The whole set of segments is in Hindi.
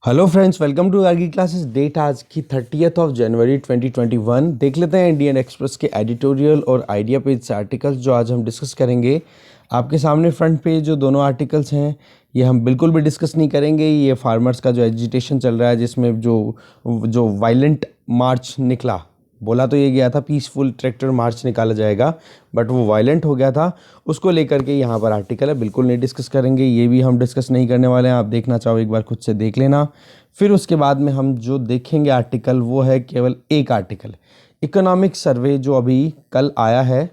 हेलो फ्रेंड्स, वेलकम टू आर्गी क्लासेस। डेट आज की 30 जनवरी 2021। देख लेते हैं इंडियन एक्सप्रेस के एडिटोरियल और आइडिया पेज से आर्टिकल्स जो आज हम डिस्कस करेंगे। आपके सामने फ्रंट पेज जो दोनों आर्टिकल्स हैं ये हम बिल्कुल भी डिस्कस नहीं करेंगे। ये फार्मर्स का जो एजिटेशन चल रहा है, जिसमें जो वायलेंट मार्च निकला, बोला तो ये गया था पीसफुल ट्रैक्टर मार्च निकाला जाएगा, बट वो वायलेंट हो गया था। उसको लेकर के यहाँ पर आर्टिकल है, बिल्कुल नहीं डिस्कस करेंगे। ये भी हम डिस्कस नहीं करने वाले हैं। आप देखना चाहो एक बार खुद से देख लेना। फिर उसके बाद में हम जो देखेंगे आर्टिकल वो है केवल एक आर्टिकल, इकोनॉमिक सर्वे जो अभी कल आया है।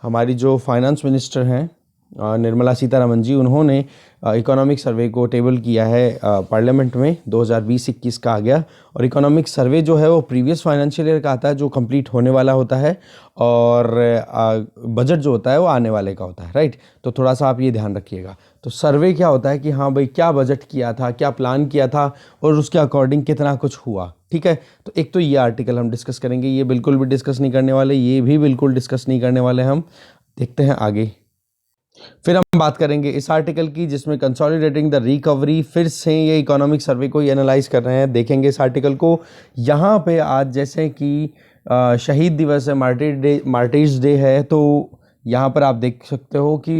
हमारी जो फाइनेंस मिनिस्टर हैं निर्मला सीतारमन जी, उन्होंने इकोनॉमिक सर्वे को टेबल किया है पार्लियामेंट में। 2020-21 का आ गया। और इकोनॉमिक सर्वे जो है वो प्रीवियस फाइनेंशियल ईयर का आता है, जो कंप्लीट होने वाला होता है, और बजट जो होता है वो आने वाले का होता है, राइट। तो थोड़ा सा आप ये ध्यान रखिएगा। तो सर्वे क्या होता है कि हाँ भाई, क्या बजट किया था, क्या प्लान किया था और उसके अकॉर्डिंग कितना कुछ हुआ, ठीक है। तो एक तो ये आर्टिकल हम डिस्कस करेंगे, ये बिल्कुल भी डिस्कस नहीं करने वाले, ये भी बिल्कुल डिस्कस नहीं करने वाले हम। देखते हैं आगे। फिर हम बात करेंगे इस आर्टिकल की, जिसमें कंसोलिडेटिंग द रिकवरी, फिर से ये इकोनॉमिक सर्वे को एनालाइज कर रहे हैं। देखेंगे इस आर्टिकल को। यहाँ पे आज जैसे कि शहीद दिवस है, मार्टिर्स डे है, तो यहाँ पर आप देख सकते हो कि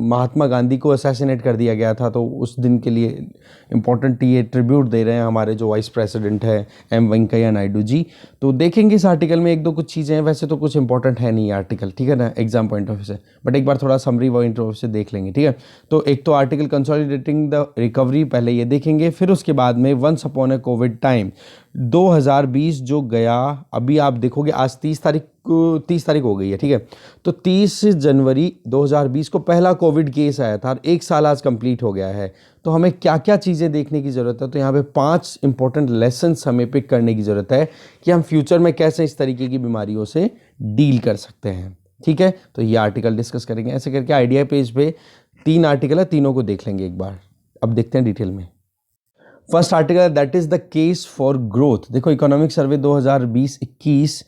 महात्मा गांधी को असैसिनेट कर दिया गया था। तो उस दिन के लिए इम्पोर्टेंट ये ट्रिब्यूट दे रहे हैं हमारे जो वाइस प्रेसिडेंट है एम वेंकैया नायडू जी। तो देखेंगे इस आर्टिकल में एक दो कुछ चीज़ें हैं। वैसे तो कुछ इंपॉर्टेंट है नहीं ये आर्टिकल, ठीक है ना, एग्जाम पॉइंट ऑफ व्यू से, बट एक बार थोड़ा समरी पॉइंट ऑफ व्यू से देख लेंगे, ठीक है। तो एक तो आर्टिकल कंसोलिडेटिंग द रिकवरी, पहले ये देखेंगे। फिर उसके बाद में वंस अपॉन ए कोविड टाइम 2020 जो गया, अभी आप देखोगे आज 30 तारीख हो गई है, ठीक है। तो 30 जनवरी 2020 को पहला कोविड केस आया था और एक साल आज कंप्लीट हो गया है। तो हमें क्या क्या चीज़ें देखने की ज़रूरत है, तो यहाँ पे 5 इंपॉर्टेंट लेसन्स हमें पिक करने की ज़रूरत है कि हम फ्यूचर में कैसे इस तरीके की बीमारियों से डील कर सकते हैं, ठीक है। तो ये आर्टिकल डिस्कस करेंगे। ऐसे करके आइडिया पेज पे 3 आर्टिकल है, तीनों को देख लेंगे एक बार। अब देखते हैं डिटेल में। फर्स्ट आर्टिकल है that is the case for growth. देखो, economic survey 2020-21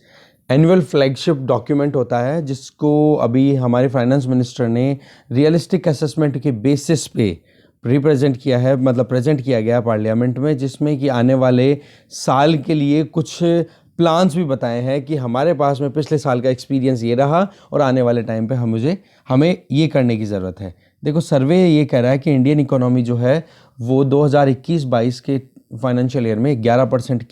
annual flagship document होता है, जिसको अभी हमारे फाइनेंस मिनिस्टर ने रियलिस्टिक असेसमेंट के बेसिस पे रिप्रेजेंट किया है, मतलब प्रेजेंट किया गया पार्लियामेंट में, जिसमें कि आने वाले साल के लिए कुछ प्लान्स भी बताए हैं कि हमारे पास में पिछले साल का एक्सपीरियंस ये रहा और आने वाले टाइम पे हमें ये करने की ज़रूरत है। देखो, सर्वे ये कह रहा है कि इंडियन इकोनॉमी जो है वो 2021-22 के फाइनेंशियल ईयर में 11%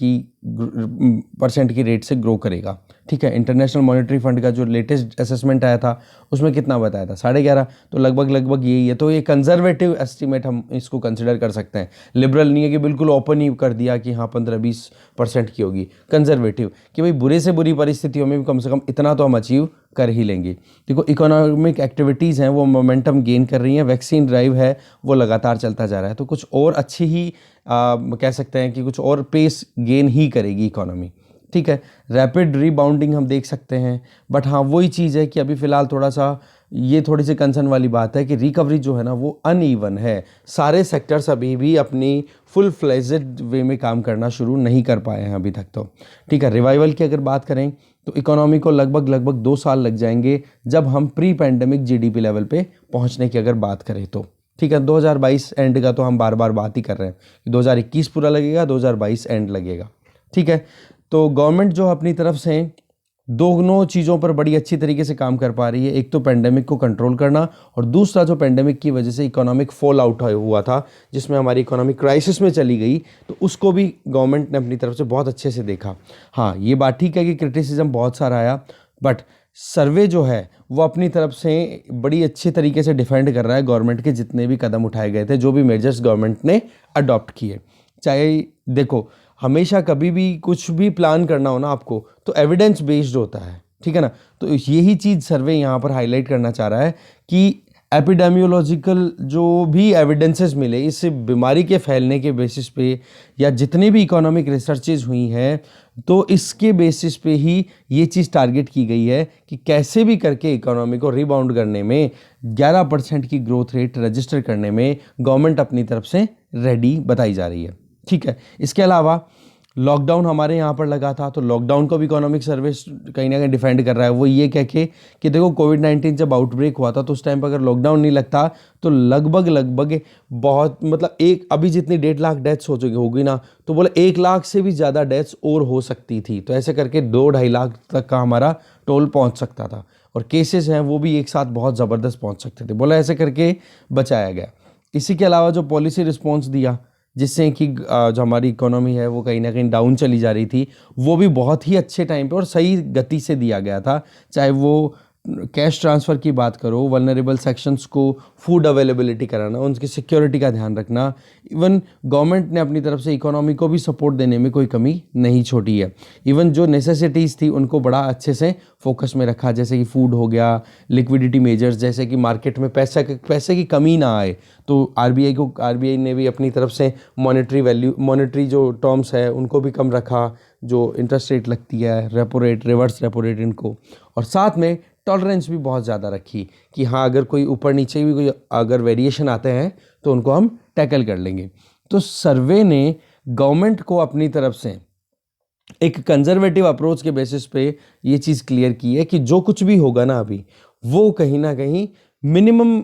की रेट से ग्रो करेगा, ठीक है। इंटरनेशनल मॉनेटरी फंड का जो लेटेस्ट असेसमेंट आया था उसमें कितना बताया था, 11.5। तो लगभग यही है। तो ये कंजर्वेटिव एस्टीमेट हम इसको कंसिडर कर सकते हैं। लिबरल नहीं है कि बिल्कुल ओपन ही कर दिया कि हाँ 15-20% की होगी। कंजर्वेटिव कि भाई बुरे से बुरी परिस्थितियों में भी कम से कम इतना तो हम अचीव कर ही लेंगे। देखो, इकोनॉमिक एक्टिविटीज़ हैं वो मोमेंटम गेन कर रही हैं। वैक्सीन ड्राइव है वो लगातार चलता जा रहा है। तो कुछ और अच्छी ही कह सकते हैं कि कुछ और पेस गेन ही करेगी इकोनॉमी, ठीक है। रैपिड रीबाउंडिंग हम देख सकते हैं, बट हाँ वही चीज़ है कि अभी फ़िलहाल थोड़ा सा ये थोड़ी सी कंसर्न वाली बात है कि रिकवरी जो है ना वो अनइवन है। सारे सेक्टर्स अभी भी अपनी फुल फ्लेजेड वे में काम करना शुरू नहीं कर पाए हैं अभी तक, तो ठीक है। रिवाइवल की अगर बात करें तो इकोनॉमी को लगभग 2 साल लग जाएंगे जब हम प्री पैंडेमिक जीडीपी लेवल पे पहुंचने की अगर बात करें तो, ठीक है। 2022 एंड का तो हम बार बार बात ही कर रहे हैं कि 2021 पूरा लगेगा, 2022 एंड लगेगा, ठीक है। तो गवर्नमेंट जो अपनी तरफ से दोनों चीज़ों पर बड़ी अच्छी तरीके से काम कर पा रही है। एक तो पेंडेमिक को कंट्रोल करना, और दूसरा जो पेंडेमिक की वजह से इकोनॉमिक फॉल आउट हुआ था, जिसमें हमारी इकोनॉमिक क्राइसिस में चली गई, तो उसको भी गवर्नमेंट ने अपनी तरफ से बहुत अच्छे से देखा। हाँ, ये बात ठीक है कि क्रिटिसिज्म बहुत सारा आया, बट सर्वे जो है वो अपनी तरफ से बड़ी अच्छी तरीके से डिफेंड कर रहा है गवर्नमेंट के जितने भी कदम उठाए गए थे, जो भी मेजर्स गवर्नमेंट ने अडॉप्ट किए। चाहे देखो, हमेशा कभी भी कुछ भी प्लान करना हो ना आपको, तो एविडेंस बेस्ड होता है, ठीक है ना। तो यही चीज़ सर्वे यहाँ पर हाईलाइट करना चाह रहा है कि एपिडेमियोलॉजिकल जो भी एविडेंसेस मिले इस बीमारी के फैलने के बेसिस पे, या जितनी भी इकोनॉमिक रिसर्चेज हुई हैं, तो इसके बेसिस पे ही ये चीज़ टारगेट की गई है कि कैसे भी करके इकोनॉमी को रिबाउंड करने में, 11% की ग्रोथ रेट रजिस्टर करने में गवर्नमेंट अपनी तरफ से रेडी बताई जा रही है, ठीक है। इसके अलावा लॉकडाउन हमारे यहाँ पर लगा था, तो लॉकडाउन को भी इकोनॉमिक सर्विस कहीं ना कहीं डिफेंड कर रहा है। वो ये कह के कि देखो कोविड-19 जब आउटब्रेक हुआ था तो उस टाइम पर अगर लॉकडाउन नहीं लगता तो लगभग लगभग बहुत मतलब एक अभी जितनी 1.5 लाख डेथ्स हो चुकी होगी ना, तो बोले 1 लाख से भी ज़्यादा डेथ्स और हो सकती थी। तो ऐसे करके 2-2.5 लाख तक का हमारा टोल पहुँच सकता था, और केसेस हैं वो भी एक साथ बहुत ज़बरदस्त पहुँच सकते थे। बोला ऐसे करके बचाया गया। इसी के अलावा जो पॉलिसी रिस्पॉन्स दिया, जिससे कि जो हमारी इकोनॉमी है वो कहीं ना कहीं डाउन चली जा रही थी, वो भी बहुत ही अच्छे टाइम पे और सही गति से दिया गया था। चाहे वो कैश ट्रांसफ़र की बात करो, वल्नरेबल सेक्शंस को फूड अवेलेबिलिटी कराना, उनकी सिक्योरिटी का ध्यान रखना, इवन गवर्नमेंट ने अपनी तरफ से इकोनॉमी को भी सपोर्ट देने में कोई कमी नहीं छोड़ी है। इवन जो नेसेसिटीज़ थी उनको बड़ा अच्छे से फोकस में रखा, जैसे कि फूड हो गया, लिक्विडिटी मेजर्स, जैसे कि मार्केट में पैसे की कमी ना आए। तो आरबीआई ने भी अपनी तरफ से मॉनेटरी जो टर्म्स है उनको भी कम रखा, जो इंटरेस्ट रेट लगती है, repo rate, reverse repo rate, इनको, और साथ में टॉलरेंस भी बहुत ज़्यादा रखी कि हाँ अगर कोई ऊपर नीचे भी कोई अगर वेरिएशन आते हैं तो उनको हम टैकल कर लेंगे। तो सर्वे ने गवर्नमेंट को अपनी तरफ से एक कंजर्वेटिव अप्रोच के बेसिस पे ये चीज़ क्लियर की है कि जो कुछ भी होगा ना अभी, वो कहीं ना कहीं मिनिमम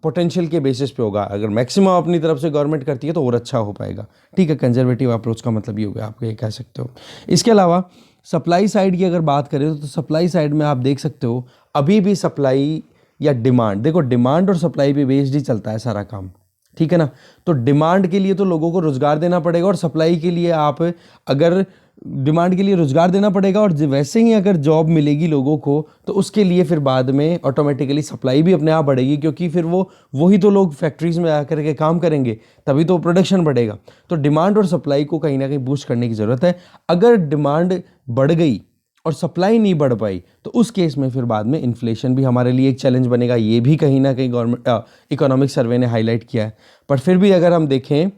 पोटेंशियल के बेसिस पे होगा। अगर मैक्सिमम अपनी तरफ से गवर्नमेंट करती है तो और अच्छा हो पाएगा। ठीक है, कंजर्वेटिव अप्रोच का मतलब ये हो गया, आप ये कह सकते हो। इसके अलावा सप्लाई साइड की अगर बात करें तो सप्लाई साइड में आप देख सकते हो अभी भी सप्लाई या डिमांड, देखो डिमांड और सप्लाई पे बेस्ड ही चलता है सारा काम, ठीक है ना। तो डिमांड के लिए तो लोगों को रोजगार देना पड़ेगा, और सप्लाई के लिए आप अगर डिमांड के लिए रोजगार देना पड़ेगा, और वैसे ही अगर जॉब मिलेगी लोगों को तो उसके लिए फिर बाद में ऑटोमेटिकली सप्लाई भी अपने आप बढ़ेगी, क्योंकि फिर वही तो लोग फैक्ट्रीज में आकर के काम करेंगे, तभी तो प्रोडक्शन बढ़ेगा। तो डिमांड और सप्लाई को कहीं ना कहीं बूस्ट करने की ज़रूरत है। अगर डिमांड बढ़ गई और सप्लाई नहीं बढ़ पाई तो उस केस में फिर बाद में इन्फ्लेशन भी हमारे लिए एक चैलेंज बनेगा। ये भी कहीं ना कहीं गवर्नमेंट इकोनॉमिक सर्वे ने हाईलाइट किया है। पर फिर भी अगर हम देखें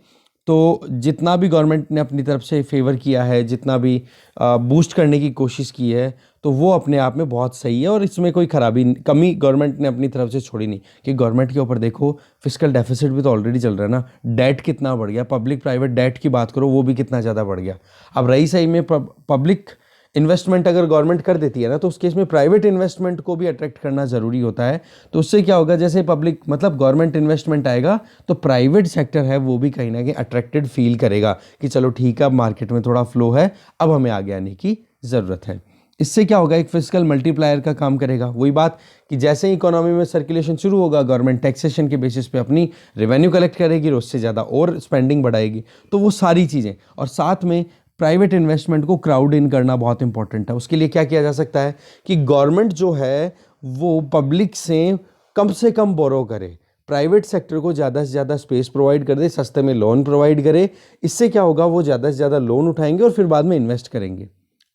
तो जितना भी गवर्नमेंट ने अपनी तरफ से फेवर किया है, जितना भी बूस्ट करने की कोशिश की है, तो वो अपने आप में बहुत सही है, और इसमें कोई कमी गवर्नमेंट ने अपनी तरफ से छोड़ी नहीं। कि गवर्नमेंट के ऊपर देखो फिस्कल डेफिसिट भी तो ऑलरेडी चल रहा है ना, डेट कितना बढ़ गया, पब्लिक प्राइवेट डेट की बात करो वो भी कितना ज़्यादा बढ़ गया। अब रही सही में पब्लिक इन्वेस्टमेंट अगर गवर्नमेंट कर देती है ना, तो उस केस में प्राइवेट इन्वेस्टमेंट को भी अट्रैक्ट करना ज़रूरी होता है। तो उससे क्या होगा, जैसे पब्लिक मतलब गवर्नमेंट इन्वेस्टमेंट आएगा तो प्राइवेट सेक्टर है वो भी कहीं ना कहीं अट्रैक्टेड फील करेगा कि चलो ठीक है, अब मार्केट में थोड़ा फ्लो है, अब हमें आगे आने की ज़रूरत है। इससे क्या होगा, एक फिस्कल मल्टीप्लायर का काम करेगा। वही बात कि जैसे ही इकोनॉमी में सर्कुलेशन शुरू होगा, गवर्नमेंट टैक्सेशन के बेसिस पे अपनी रेवेन्यू कलेक्ट करेगी और उससे ज़्यादा और स्पेंडिंग बढ़ाएगी। तो वो सारी चीज़ें, और साथ में प्राइवेट इन्वेस्टमेंट को क्राउड इन करना बहुत इंपॉर्टेंट है। उसके लिए क्या किया जा सकता है कि गवर्नमेंट जो है वो पब्लिक से कम बोरो करे, प्राइवेट सेक्टर को ज़्यादा से ज़्यादा स्पेस प्रोवाइड कर दे, सस्ते में लोन प्रोवाइड करे। इससे क्या होगा, वो ज़्यादा से ज़्यादा लोन उठाएंगे और फिर बाद में इन्वेस्ट करेंगे।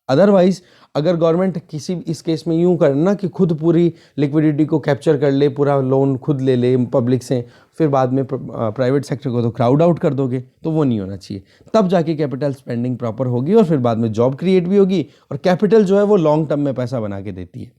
अदरवाइज अगर गवर्नमेंट इस केस में यूं करना कि खुद पूरी लिक्विडिटी को कैप्चर कर ले, पूरा लोन खुद ले ले पब्लिक से, फिर बाद में प्राइवेट सेक्टर को तो क्राउड आउट कर दोगे, तो वो नहीं होना चाहिए। तब जाके कैपिटल स्पेंडिंग प्रॉपर होगी और फिर बाद में जॉब क्रिएट भी होगी, और कैपिटल जो है वो लॉन्ग टर्म में पैसा बना के देती है।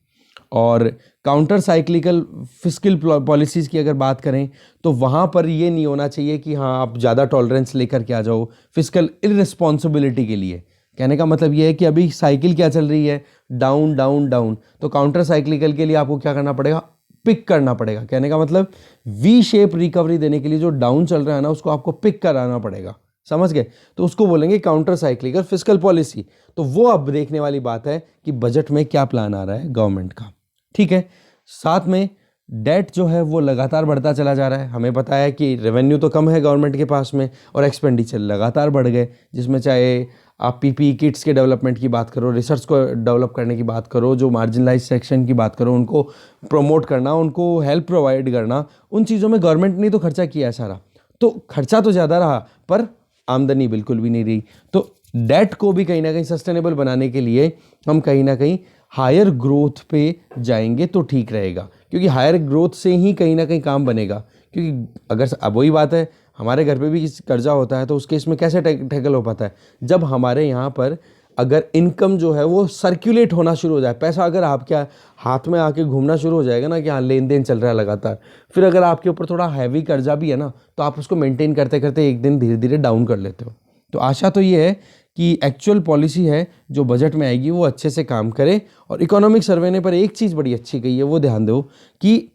और काउंटर साइक्लिकल फिस्कल पॉलिसीज़ की अगर बात करें तो वहाँ पर ये नहीं होना चाहिए कि हाँ आप ज़्यादा टॉलरेंस लेकर के आ जाओ फिस्कल इररिस्पॉन्सिबिलिटी के लिए। कहने का मतलब ये है कि अभी साइकिल क्या चल रही है, डाउन डाउन डाउन, तो काउंटर साइक्लिकल के लिए आपको क्या करना पड़ेगा, पिक करना पड़ेगा। कहने का मतलब वी शेप रिकवरी देने के लिए जो डाउन चल रहा है ना, उसको आपको पिक कराना पड़ेगा, समझ गए। तो उसको बोलेंगे काउंटर साइक्लिकल फिस्कल पॉलिसी। तो वो अब देखने वाली बात है कि बजट में क्या प्लान आ रहा है गवर्नमेंट का, ठीक है। साथ में डेट जो है वो लगातार बढ़ता चला जा रहा है। हमें पता है कि रेवेन्यू तो कम है गवर्नमेंट के पास में, और एक्सपेंडिचर लगातार बढ़ गए, जिसमें चाहे आप पीपीई किट्स के डेवलपमेंट की बात करो, रिसर्च को डेवलप करने की बात करो, जो मार्जिनलाइज सेक्शन की बात करो, उनको प्रमोट करना, उनको हेल्प प्रोवाइड करना, उन चीज़ों में गवर्नमेंट ने तो खर्चा किया है सारा। तो खर्चा तो ज़्यादा रहा पर आमदनी बिल्कुल भी नहीं रही। तो डेट को भी कहीं ना कहीं सस्टेनेबल बनाने के लिए हम कहीं ना कहीं हायर ग्रोथ पे जाएंगे तो ठीक रहेगा, क्योंकि हायर ग्रोथ से ही कहीं ना कहीं काम बनेगा। क्योंकि अगर अब वही बात है, हमारे घर पे भी कर्जा होता है तो उस केस में कैसे टैकल हो पाता है, जब हमारे यहाँ पर अगर इनकम जो है वो सर्कुलेट होना शुरू हो जाए, पैसा अगर आपके हाथ में आके घूमना शुरू हो जाएगा ना कि हाँ लेन देन चल रहा है लगातार, फिर अगर आपके ऊपर थोड़ा हैवी कर्जा भी है ना, तो आप उसको मेंटेन करते करते एक दिन धीरे धीरे डाउन कर लेते हो। तो आशा तो ये है कि एक्चुअल पॉलिसी है जो बजट में आएगी वो अच्छे से काम करे। और इकोनॉमिक सर्वे ने पर एक चीज़ बड़ी अच्छी कही है, वो ध्यान दो कि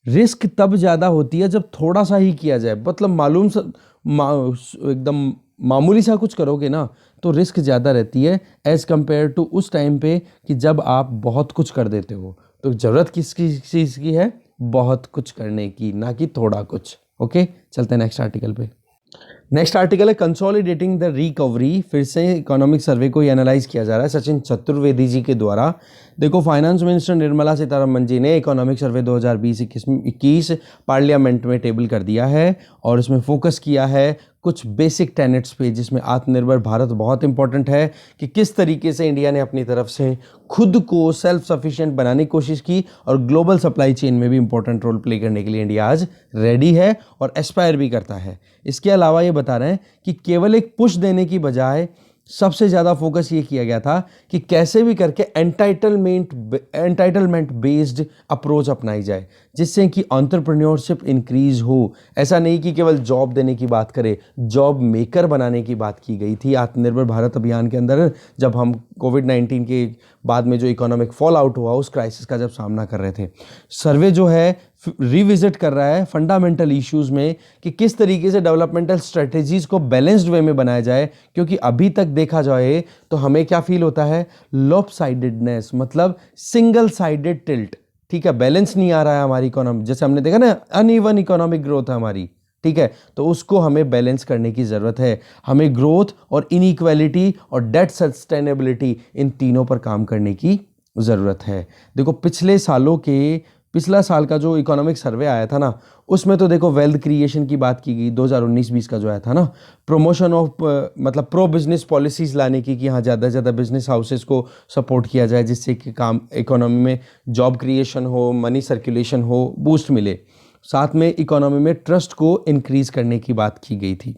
रिस्क तब ज़्यादा होती है जब थोड़ा सा ही किया जाए। मतलब एकदम मामूली सा कुछ करोगे ना तो रिस्क ज़्यादा रहती है एज़ कम्पेयर टू उस टाइम पे कि जब आप बहुत कुछ कर देते हो। तो ज़रूरत किस चीज़ की है? बहुत कुछ करने की, ना कि थोड़ा कुछ। ओके, चलते हैं नेक्स्ट आर्टिकल पे। नेक्स्ट आर्टिकल है कंसोलिडेटिंग द रिकवरी। फिर से इकोनॉमिक सर्वे को एनालाइज किया जा रहा है सचिन चतुर्वेदी जी के द्वारा। देखो, फाइनेंस मिनिस्टर निर्मला सीतारमण जी ने इकोनॉमिक सर्वे 2020-21 पार्लियामेंट में टेबल कर दिया है और इसमें फोकस किया है कुछ बेसिक टेनेट्स पे, जिसमें आत्मनिर्भर भारत बहुत इंपॉर्टेंट है कि किस तरीके से इंडिया ने अपनी तरफ से खुद को सेल्फ सफिशिएंट बनाने की कोशिश की और ग्लोबल सप्लाई चेन में भी इंपॉर्टेंट रोल प्ले करने के लिए इंडिया आज रेडी है और एस्पायर भी करता है। इसके अलावा ये बता रहे हैं कि केवल एक पुश देने की बजाय सबसे ज़्यादा फोकस ये किया गया था कि कैसे भी करके एंटाइटलमेंट बेस्ड अप्रोच अपनाई जाए, जिससे कि एंटरप्रेन्योरशिप इंक्रीज हो। ऐसा नहीं कि केवल जॉब देने की बात करें, जॉब मेकर बनाने की बात की गई थी आत्मनिर्भर भारत अभियान के अंदर, जब हम कोविड-19 के बाद में जो इकोनॉमिक फॉल आउट हुआ उस क्राइसिस का जब सामना कर रहे थे। सर्वे जो है रिविजिट कर रहा है फंडामेंटल इश्यूज में कि किस तरीके से डेवलपमेंटल स्ट्रेटेजीज को बैलेंस्ड वे में बनाया जाए, क्योंकि अभी तक देखा जाए तो हमें क्या फील होता है? लॉपसाइडेडनेस, मतलब सिंगल साइडेड टिल्ट। ठीक है, बैलेंस नहीं आ रहा है हमारी इकोनॉमी, जैसे हमने देखा ना अनइवन इकोनॉमिक ग्रोथ है हमारी। ठीक है, तो उसको हमें बैलेंस करने की ज़रूरत है। हमें ग्रोथ और इनइक्वालिटी और डेट सस्टेनेबिलिटी, इन तीनों पर काम करने की ज़रूरत है। देखो, पिछला साल का जो इकोनॉमिक सर्वे आया था ना, उसमें तो देखो वेल्थ क्रिएशन की बात की गई। 2019-20 का जो आया था ना, प्रमोशन ऑफ मतलब प्रो बिजनेस पॉलिसीज़ लाने की कि हाँ ज़्यादा से ज़्यादा बिजनेस हाउसेस को सपोर्ट किया जाए, जिससे कि काम इकोनॉमी में जॉब क्रिएशन हो, मनी सर्कुलेशन हो, बूस्ट मिले। साथ में इकोनॉमी में ट्रस्ट को इंक्रीज़ करने की बात की गई थी।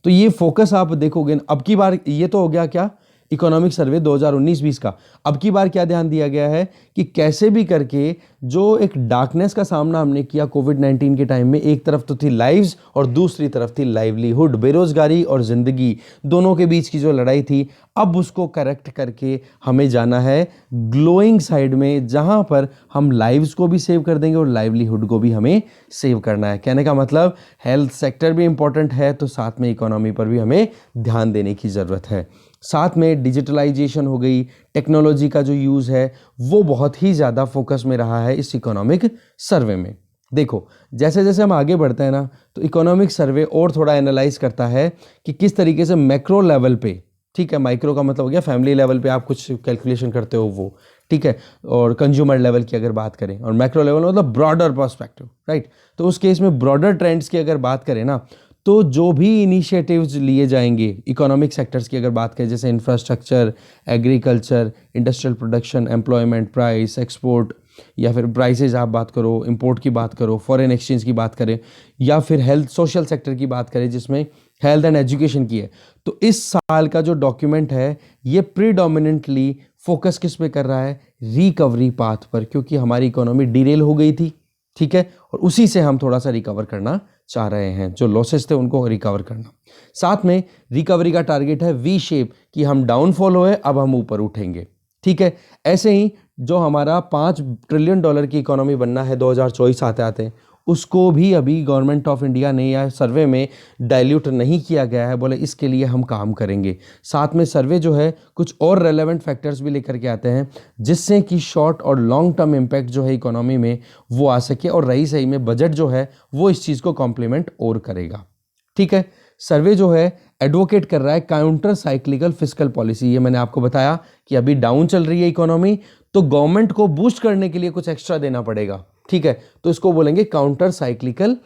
तो ये फोकस आप देखोगे अब की बार, ये तो हो गया क्या इकोनॉमिक सर्वे 2019-20 का। अब की बार क्या ध्यान दिया गया है कि कैसे भी करके जो एक डार्कनेस का सामना हमने किया कोविड-19 के टाइम में, एक तरफ तो थी लाइव्स और दूसरी तरफ थी लाइवलीहुड, बेरोजगारी और ज़िंदगी, दोनों के बीच की जो लड़ाई थी, अब उसको करेक्ट करके हमें जाना है ग्लोइंग साइड में, जहां पर हम लाइव्स को भी सेव कर देंगे और लाइवलीहुड को भी हमें सेव करना है। कहने का मतलब हेल्थ सेक्टर भी इंपॉर्टेंट है, तो साथ में इकोनॉमी पर भी हमें ध्यान देने की ज़रूरत है। साथ में डिजिटलाइजेशन हो गई, टेक्नोलॉजी का जो यूज़ है वो बहुत ही ज़्यादा फोकस में रहा है इस इकोनॉमिक सर्वे में। देखो, जैसे जैसे हम आगे बढ़ते हैं ना, तो इकोनॉमिक सर्वे और थोड़ा एनालाइज करता है कि किस तरीके से मैक्रो लेवल पे, ठीक है, माइक्रो का मतलब हो गया फैमिली लेवल पे आप कुछ कैलकुलेशन करते हो वो, ठीक है, और कंज्यूमर लेवल की अगर बात करें, और मैक्रो लेवल मतलब ब्रॉडर पर्सपेक्टिव, राइट। तो उस केस में ब्रॉडर ट्रेंड्स की अगर बात करें ना, तो जो भी इनिशिएटिव्स लिए जाएंगे इकोनॉमिक सेक्टर्स की अगर बात करें, जैसे infrastructure, agriculture, industrial production, employment, price, export, या फिर प्राइसेज आप बात करो, इंपोर्ट की बात करो, फॉरेन एक्सचेंज की बात करें, या फिर हेल्थ सोशल सेक्टर की बात करें जिसमें हेल्थ एंड एजुकेशन की है, तो इस साल का जो डॉक्यूमेंट है ये प्रीडोमिनेंटली फोकस किस पे कर रहा है? रिकवरी पाथ पर, क्योंकि हमारी इकोनॉमी डिरेल हो गई थी, ठीक है, और उसी से हम थोड़ा सा रिकवर करना चाह रहे हैं, जो लॉसेस थे उनको रिकवर करना। साथ में रिकवरी का टारगेट है वी शेप, कि हम डाउनफॉल हुए अब हम ऊपर उठेंगे, ठीक है। ऐसे ही जो हमारा $5 ट्रिलियन की इकोनॉमी बनना है 2024 आते आते, उसको भी अभी गवर्नमेंट ऑफ इंडिया ने या सर्वे में डाइल्यूट नहीं किया गया है, बोले इसके लिए हम काम करेंगे। साथ में सर्वे जो है कुछ और रेलेवेंट फैक्टर्स भी लेकर के आते हैं, जिससे कि शॉर्ट और लॉन्ग टर्म इम्पैक्ट जो है इकोनॉमी में वो आ सके, और रही सही में बजट जो है वो इस चीज़ को कॉम्प्लीमेंट और करेगा, ठीक है। सर्वे जो है एडवोकेट कर रहा है काउंटर साइक्लिकल फिस्कल पॉलिसी। ये मैंने आपको बताया कि अभी डाउन चल रही है इकोनॉमी, तो गवर्नमेंट को बूस्ट करने के लिए कुछ एक्स्ट्रा देना पड़ेगा, ठीक है, तो इसको बोलेंगे काउंटर साइक्लिकल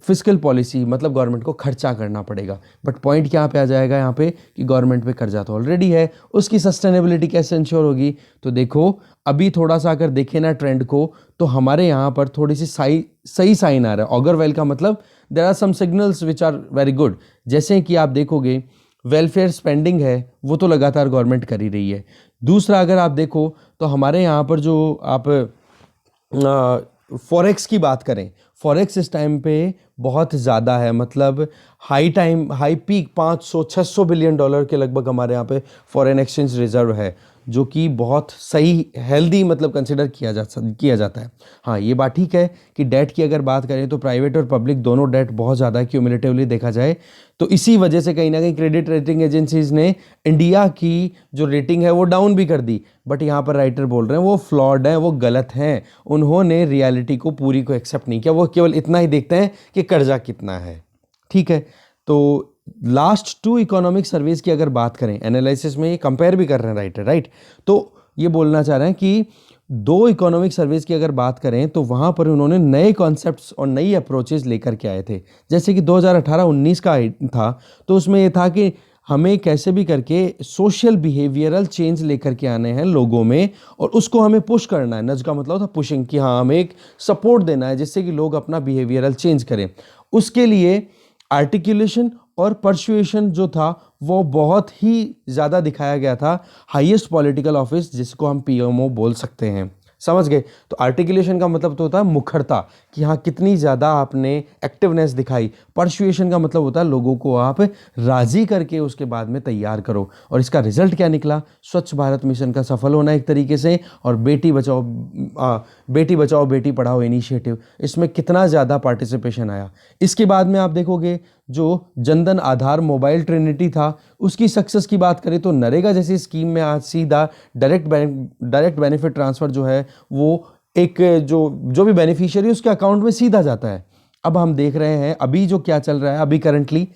फिस्कल पॉलिसी, मतलब गवर्नमेंट को खर्चा करना पड़ेगा। बट पॉइंट क्या पे आ जाएगा यहाँ पे कि गवर्नमेंट पे कर्जा तो ऑलरेडी है, उसकी सस्टेनेबिलिटी कैसे इंश्योर होगी? तो देखो, अभी थोड़ा सा अगर देखें ना ट्रेंड को, तो हमारे यहाँ पर थोड़ी सी सही साइन आ रहा है। ऑगर वेल का मतलब there are some signals which are very good. जैसे कि आप देखोगे वेलफेयर स्पेंडिंग है वो तो लगातार गवर्नमेंट कर ही रही है। दूसरा, अगर आप देखो तो हमारे यहाँ पर जो आप फॉरेक्स की बात करें, फॉरेक्स इस टाइम पे बहुत ज़्यादा है, मतलब हाई पीक 500-600 बिलियन डॉलर के लगभग हमारे यहाँ पे फॉरेन एक्सचेंज रिजर्व है, जो कि बहुत सही हेल्दी मतलब कंसिडर किया जाता है। हाँ, ये बात ठीक है कि डेट की अगर बात करें तो प्राइवेट और पब्लिक दोनों डेट बहुत ज़्यादा है क्यूमुलेटिवली देखा जाए, तो इसी वजह से कहीं ना कहीं क्रेडिट रेटिंग एजेंसीज ने इंडिया की जो रेटिंग है वो डाउन भी कर दी। बट यहाँ पर राइटर बोल रहे हैं वो फ्लॉड हैं, वो गलत हैं, उन्होंने रियलिटी को पूरी को एक्सेप्ट नहीं किया, वो केवल इतना ही देखते हैं कि कर्जा कितना है। ठीक है, तो लास्ट 2 इकोनॉमिक सर्वेज की अगर बात करें, एनालिसिस में ये कंपेयर भी कर रहे हैं राइटर, राइट, तो ये बोलना चाह रहे हैं कि 2 इकोनॉमिक सर्वेज की अगर बात करें तो वहाँ पर उन्होंने नए कॉन्सेप्ट्स और नई अप्रोचेस लेकर के आए थे। जैसे कि 2018-19 का था, तो उसमें ये था कि हमें कैसे भी करके सोशल बिहेवियरल चेंज लेकर के आने हैं लोगों में, और उसको हमें पुश करना है। नज का मतलब था पुशिंग, कि हाँ हमें एक सपोर्ट देना है जिससे कि लोग अपना बिहेवियरल चेंज करें। उसके लिए आर्टिकुलेशन और परसुएशन जो था वो बहुत ही ज़्यादा दिखाया गया था, हाईएस्ट पॉलिटिकल ऑफिस जिसको हम पीएमओ बोल सकते हैं। समझ गए? तो आर्टिकुलेशन का मतलब तो होता है मुखरता, कि हाँ कितनी ज़्यादा आपने एक्टिवनेस दिखाई। परसुएशन का मतलब होता है लोगों को आप राज़ी करके उसके बाद में तैयार करो। और इसका रिजल्ट क्या निकला? स्वच्छ भारत मिशन का सफल होना एक तरीके से, और बेटी बचाओ बेटी पढ़ाओ इनिशिएटिव, इसमें कितना ज़्यादा पार्टिसिपेशन आया। इसके बाद में आप देखोगे जो जनधन आधार मोबाइल ट्रिनिटी था, उसकी सक्सेस की बात करें तो नरेगा जैसी स्कीम में आज सीधा डायरेक्ट बेनिफिट ट्रांसफ़र जो है वो एक जो भी बेनिफिशियरी उसके अकाउंट में सीधा जाता है। अब हम देख रहे हैं अभी जो क्या चल रहा है अभी करंटली,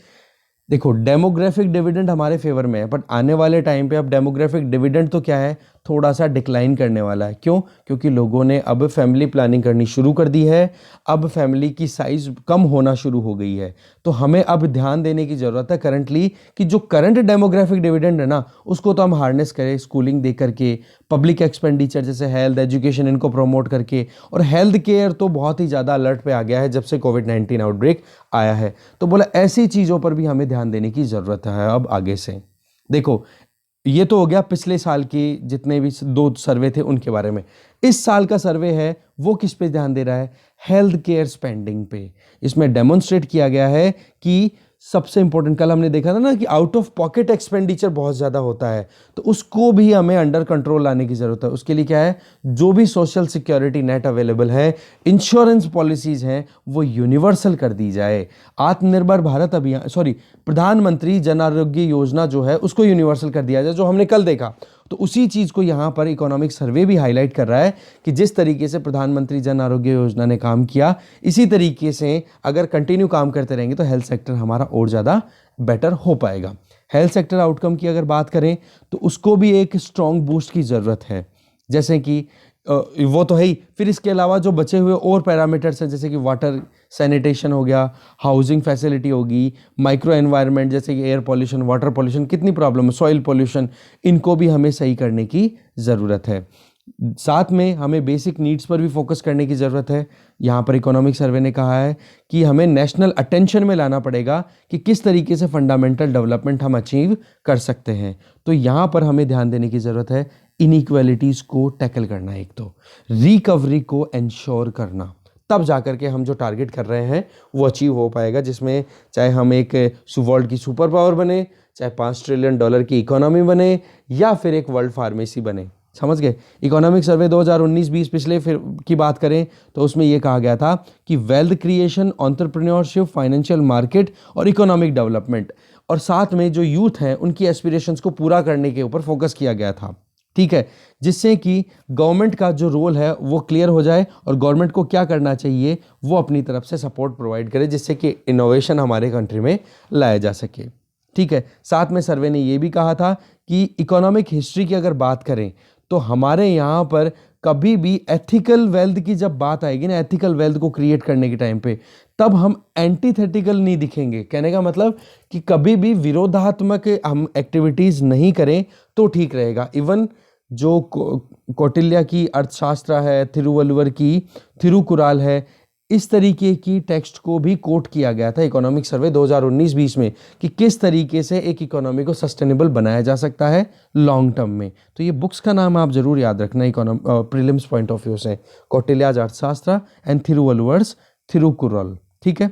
देखो डेमोग्राफिक डिविडेंड हमारे फेवर में है, बट आने वाले टाइम पे अब डेमोग्राफिक डिविडेंड तो क्या है, थोड़ा सा डिक्लाइन करने वाला है। क्यों? क्योंकि लोगों ने अब फैमिली प्लानिंग करनी शुरू कर दी है, अब फैमिली की साइज कम होना शुरू हो गई है। तो हमें अब ध्यान देने की ज़रूरत है करंटली कि जो करंट डेमोग्राफिक डिविडेंड है ना, उसको तो हम हार्नेस करें स्कूलिंग दे करके, पब्लिक एक्सपेंडिचर जैसे हेल्थ एजुकेशन इनको प्रमोट करके। और हेल्थ केयर तो बहुत ही ज़्यादा अलर्ट पे आ गया है जब से कोविड-19 आउटब्रेक आया है, तो बोला ऐसी चीज़ों पर भी हमें ध्यान देने की ज़रूरत है अब आगे से। देखो, ये तो हो गया पिछले साल की जितने भी 2 सर्वे थे उनके बारे में। इस साल का सर्वे है वो किस पे ध्यान दे रहा है? हेल्थ केयर स्पेंडिंग पे। इसमें डेमोन्स्ट्रेट किया गया है कि सबसे इंपॉर्टेंट, कल हमने देखा था ना कि आउट ऑफ पॉकेट एक्सपेंडिचर बहुत ज़्यादा होता है, तो उसको भी हमें अंडर कंट्रोल लाने की ज़रूरत है। उसके लिए क्या है, जो भी सोशल सिक्योरिटी नेट अवेलेबल है, इंश्योरेंस पॉलिसीज़ हैं, वो यूनिवर्सल कर दी जाए। आत्मनिर्भर भारत अभियान, सॉरी, प्रधानमंत्री जन आरोग्य योजना जो है उसको यूनिवर्सल कर दिया जाए, जो हमने कल देखा। तो उसी चीज़ को यहाँ पर इकोनॉमिक सर्वे भी हाईलाइट कर रहा है कि जिस तरीके से प्रधानमंत्री जन आरोग्य योजना ने काम किया, इसी तरीके से अगर कंटिन्यू काम करते रहेंगे तो हेल्थ सेक्टर हमारा और ज़्यादा बेटर हो पाएगा। हेल्थ सेक्टर आउटकम की अगर बात करें तो उसको भी एक स्ट्रॉन्ग बूस्ट की ज़रूरत है, जैसे कि वो तो है ही, फिर इसके अलावा जो बचे हुए और पैरामीटर्स हैं जैसे कि वाटर सैनिटेशन हो गया, हाउसिंग फैसिलिटी होगी, माइक्रो एनवायरनमेंट जैसे कि एयर पॉल्यूशन, वाटर पॉल्यूशन, कितनी प्रॉब्लम है, सॉइल पॉल्यूशन, इनको भी हमें सही करने की ज़रूरत है। साथ में हमें बेसिक नीड्स पर भी फोकस करने की ज़रूरत है। यहाँ पर इकोनॉमिक सर्वे ने कहा है कि हमें नेशनल अटेंशन में लाना पड़ेगा कि किस तरीके से फंडामेंटल डेवलपमेंट हम अचीव कर सकते हैं। तो यहाँ पर हमें ध्यान देने की ज़रूरत है, इनइक्वालिटीज़ को टैकल करना, एक तो रिकवरी को इंश्योर करना, तब जाकर के हम जो टारगेट कर रहे हैं वो अचीव हो पाएगा, जिसमें चाहे हम एक वर्ल्ड की सुपर पावर बने, चाहे $5 ट्रिलियन की इकोनॉमी बने, या फिर एक वर्ल्ड फार्मेसी बने। समझ गए? इकोनॉमिक सर्वे 2019-20 पिछले फिर की बात करें तो उसमें यह कहा गया था कि wealth creation, entrepreneurship, financial market और इकोनॉमिक डेवलपमेंट, और साथ में जो यूथ हैं उनकी एस्पिरेशंस को पूरा करने के ऊपर फोकस किया गया था। ठीक है, जिससे कि गवर्नमेंट का जो रोल है वो क्लियर हो जाए, और गवर्नमेंट को क्या करना चाहिए वो अपनी तरफ से सपोर्ट प्रोवाइड करे, जिससे कि इनोवेशन हमारे कंट्री में लाया जा सके। ठीक है, साथ में सर्वे ने ये भी कहा था कि इकोनॉमिक हिस्ट्री की अगर बात करें तो हमारे यहाँ पर कभी भी एथिकल वेल्थ की जब बात आएगी ना, एथिकल वेल्थ को क्रिएट करने के टाइम पे, तब हम एंटीथेटिकल नहीं दिखेंगे। कहने का मतलब कि कभी भी विरोधात्मक हम एक्टिविटीज़ नहीं करें तो ठीक रहेगा। इवन जो कौटिल्य की अर्थशास्त्र है, थिरुवल्लुवर की थिरुकुराल है, इस तरीके की टेक्स्ट को भी कोट किया गया था इकोनॉमिक सर्वे 2019-20 में कि किस तरीके से एक इकोनॉमी को सस्टेनेबल बनाया जा सकता है लॉन्ग टर्म में। तो ये बुक्स का नाम आप जरूर याद रखना प्रीलिम्स पॉइंट ऑफ व्यू से, कौटिल्याज अर्थशास्त्र एंड थिरुवल्लुवर्स थिरुकुरल। ठीक है,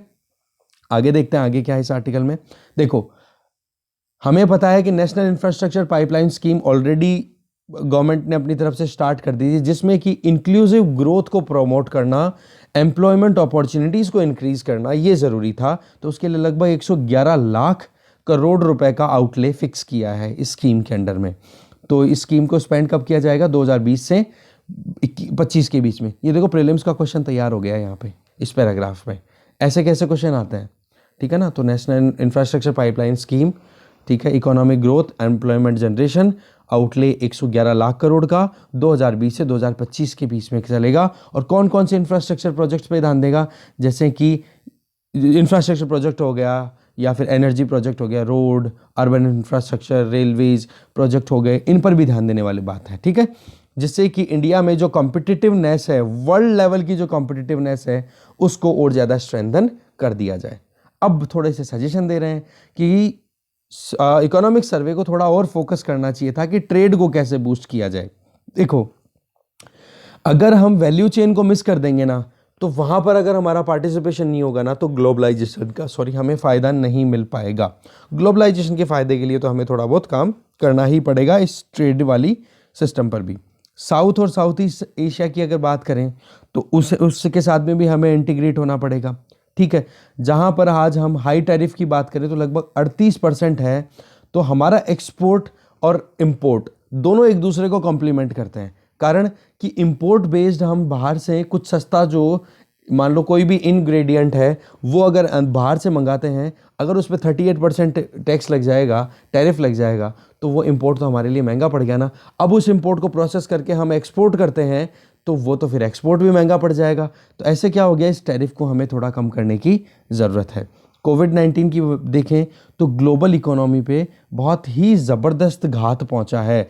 आगे देखते हैं आगे क्या है इस आर्टिकल में। देखो, हमें पता है कि national infrastructure pipeline scheme already government ने अपनी तरफ से स्टार्ट कर दी थी, जिसमें कि इंक्लूसिव ग्रोथ को प्रमोट करना, एम्प्लॉयमेंट अपॉर्चुनिटीज को इंक्रीज करना ये जरूरी था। तो उसके लिए लगभग 111 लाख करोड़ रुपए का आउटले फिक्स किया है इस स्कीम के अंडर में। तो इस स्कीम को स्पेंड कब किया जाएगा? 2020 से 25 के बीच में। ये देखो प्रीलिम्स का क्वेश्चन तैयार हो गया है यहाँ पे इस पैराग्राफ में। ऐसे कैसे क्वेश्चन आते हैं, ठीक है ना। तो नेशनल इंफ्रास्ट्रक्चर पाइपलाइन स्कीम, ठीक है, economic growth, employment generation, outlay 111 lakh crore का 2020 से 2025 के बीच में चलेगा। और कौन कौन से इंफ्रास्ट्रक्चर प्रोजेक्ट्स पे ध्यान देगा? जैसे कि इंफ्रास्ट्रक्चर प्रोजेक्ट हो गया, या फिर एनर्जी प्रोजेक्ट हो गया, road, urban infrastructure, railways project हो गए, इन पर भी ध्यान देने वाली बात है। ठीक है, जिससे कि इंडिया में जो कॉम्पिटिटिवनेस है, वर्ल्ड लेवल की जो कॉम्पिटिटिवनेस है, उसको और ज़्यादा स्ट्रेंथन कर दिया जाए। अब थोड़े से सजेशन दे रहे हैं कि इकोनॉमिक सर्वे को थोड़ा और फोकस करना चाहिए था कि ट्रेड को कैसे बूस्ट किया जाए। देखो, अगर हम वैल्यू चेन को मिस कर देंगे ना, तो वहां पर अगर हमारा पार्टिसिपेशन नहीं होगा ना, तो ग्लोबलाइजेशन का हमें फायदा नहीं मिल पाएगा। ग्लोबलाइजेशन के फायदे के लिए तो हमें थोड़ा बहुत काम करना ही पड़ेगा इस ट्रेड वाली सिस्टम पर भी। साउथ और साउथ ईस्ट एशिया की अगर बात करें तो उसके साथ में भी हमें इंटीग्रेट होना पड़ेगा। ठीक है, जहां पर आज हम हाई टैरिफ की बात करें तो लगभग 38% है। तो हमारा एक्सपोर्ट और इंपोर्ट दोनों एक दूसरे को कॉम्प्लीमेंट करते हैं। कारण कि इंपोर्ट बेस्ड हम बाहर से कुछ सस्ता, जो मान लो कोई भी इनग्रेडिएंट है वो अगर बाहर से मंगाते हैं, अगर उस पर 38% टैक्स लग जाएगा, टैरिफ लग जाएगा, तो वो इंपोर्ट तो हमारे लिए महंगा पड़ गया ना। अब उस इंपोर्ट को प्रोसेस करके हम एक्सपोर्ट करते हैं तो वो तो फिर एक्सपोर्ट भी महंगा पड़ जाएगा। तो ऐसे क्या हो गया, इस टैरिफ को हमें थोड़ा कम करने की ज़रूरत है। कोविड-19 की देखें तो ग्लोबल इकोनॉमी पे बहुत ही ज़बरदस्त घात पहुंचा है।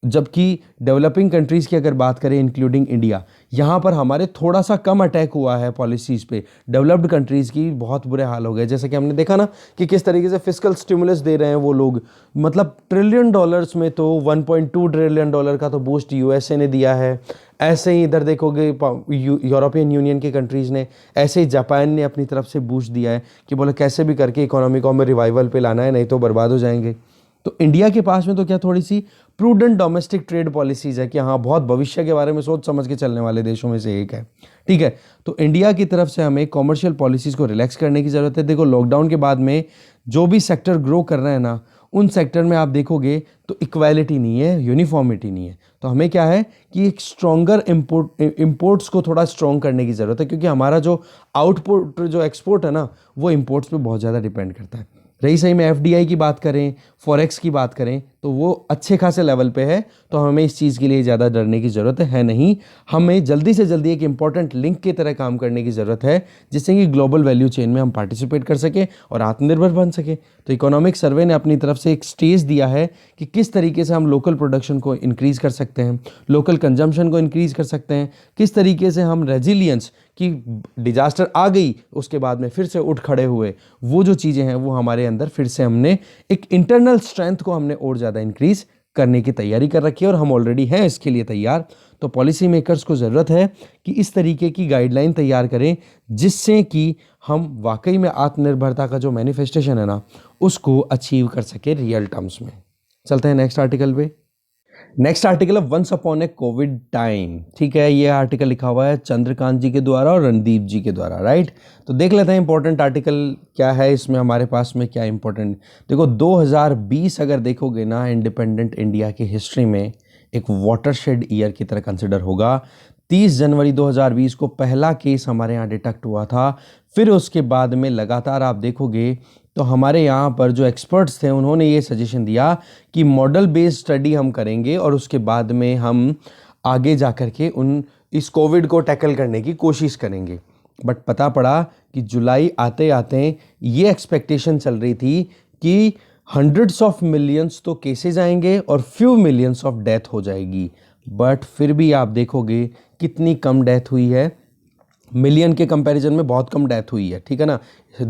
जबकि डेवलपिंग कंट्रीज़ की अगर बात करें इंक्लूडिंग इंडिया, यहाँ पर हमारे थोड़ा सा कम अटैक हुआ है पॉलिसीज़ पे। डेवलप्ड कंट्रीज़ की बहुत बुरे हाल हो गए। जैसे कि हमने देखा ना कि किस तरीके से फिस्कल स्टिमुलस दे रहे हैं वो लोग, मतलब ट्रिलियन डॉलर्स में तो 1.2 ट्रिलियन डॉलर का तो बूस्ट यूएसए ने दिया है। ऐसे ही इधर देखोगे यूरोपियन यूनियन की कंट्रीज़ ने, ऐसे ही जापान ने अपनी तरफ से बूस्ट दिया है कि बोले कैसे भी करके इकोनॉमी को हमें रिवाइवल पे लाना है, नहीं तो बर्बाद हो जाएंगे। तो इंडिया के पास में तो क्या थोड़ी सी प्रूडेंट डोमेस्टिक ट्रेड पॉलिसीज है कि हाँ, बहुत भविष्य के बारे में सोच समझ के चलने वाले देशों में से एक है। ठीक है, तो इंडिया की तरफ से हमें कॉमर्शियल पॉलिसीज़ को रिलैक्स करने की ज़रूरत है। देखो, लॉकडाउन के बाद में जो भी सेक्टर ग्रो कर रहे हैं ना, उन सेक्टर में आप देखोगे तो इक्वालिटी नहीं है, यूनिफॉर्मिटी नहीं है। तो हमें क्या है कि एक स्ट्रॉन्गर इम्पोर्ट्स को थोड़ा स्ट्रॉन्ग करने की ज़रूरत है, क्योंकि हमारा जो आउटपुट, जो एक्सपोर्ट है ना, वो इम्पोर्ट्स पे बहुत ज़्यादा डिपेंड करता है। रही सही में एफडीआई की बात करें, फॉरेक्स की बात करें, तो वो अच्छे खासे लेवल पे है। तो हमें इस चीज़ के लिए ज़्यादा डरने की ज़रूरत है नहीं। हमें जल्दी से जल्दी एक इंपॉर्टेंट लिंक की तरह काम करने की ज़रूरत है, जिससे कि ग्लोबल वैल्यू चेन में हम पार्टिसिपेट कर सकें और आत्मनिर्भर बन सकें। तो इकोनॉमिक सर्वे ने अपनी तरफ से एक स्टेज दिया है कि किस तरीके से हम लोकल प्रोडक्शन को इंक्रीज़ कर सकते हैं, लोकल कंजम्पशन को इंक्रीज़ कर सकते हैं, किस तरीके से हम रेजिलियंस कि डिजास्टर आ गई उसके बाद में फिर से उठ खड़े हुए, वो जो चीज़ें हैं वो हमारे अंदर फिर से हमने एक इंटरनल स्ट्रेंथ को हमने और ज़्यादा इंक्रीज करने की तैयारी कर रखी है, और हम ऑलरेडी हैं इसके लिए तैयार। तो पॉलिसी मेकर्स को ज़रूरत है कि इस तरीके की गाइडलाइन तैयार करें, जिससे कि हम वाकई में आत्मनिर्भरता का जो मैनिफेस्टेशन है ना, उसको अचीव कर सके रियल टर्म्स में। चलते हैं नेक्स्ट आर्टिकल पे। नेक्स्ट आर्टिकल है वंस अपॉन ए कोविड टाइम। ठीक है, ये आर्टिकल लिखा हुआ है चंद्रकांत जी के द्वारा और रणदीप जी के द्वारा, राइट। तो देख लेते हैं इंपॉर्टेंट आर्टिकल क्या है इसमें, हमारे पास में क्या इंपॉर्टेंट। देखो, 2020 अगर देखोगे ना, इंडिपेंडेंट इंडिया की हिस्ट्री में एक वाटरशेड ईयर की तरह कंसिडर होगा। 30 जनवरी 2020 को पहला केस हमारे यहाँ डिटेक्ट हुआ था। फिर उसके बाद में लगातार आप देखोगे तो हमारे यहाँ पर जो एक्सपर्ट्स थे उन्होंने ये सजेशन दिया कि मॉडल बेस्ड स्टडी हम करेंगे और उसके बाद में हम आगे जा कर के इस कोविड को टैकल करने की कोशिश करेंगे। बट पता पड़ा कि जुलाई आते आते ये एक्सपेक्टेशन चल रही थी कि हंड्रेड्स ऑफ मिलियंस तो केसेस आएंगे और फ्यू मिलियंस ऑफ डेथ हो जाएगी। बट फिर भी आप देखोगे कितनी कम डेथ हुई है, मिलियन के कंपैरिजन में बहुत कम डेथ हुई है, ठीक है ना।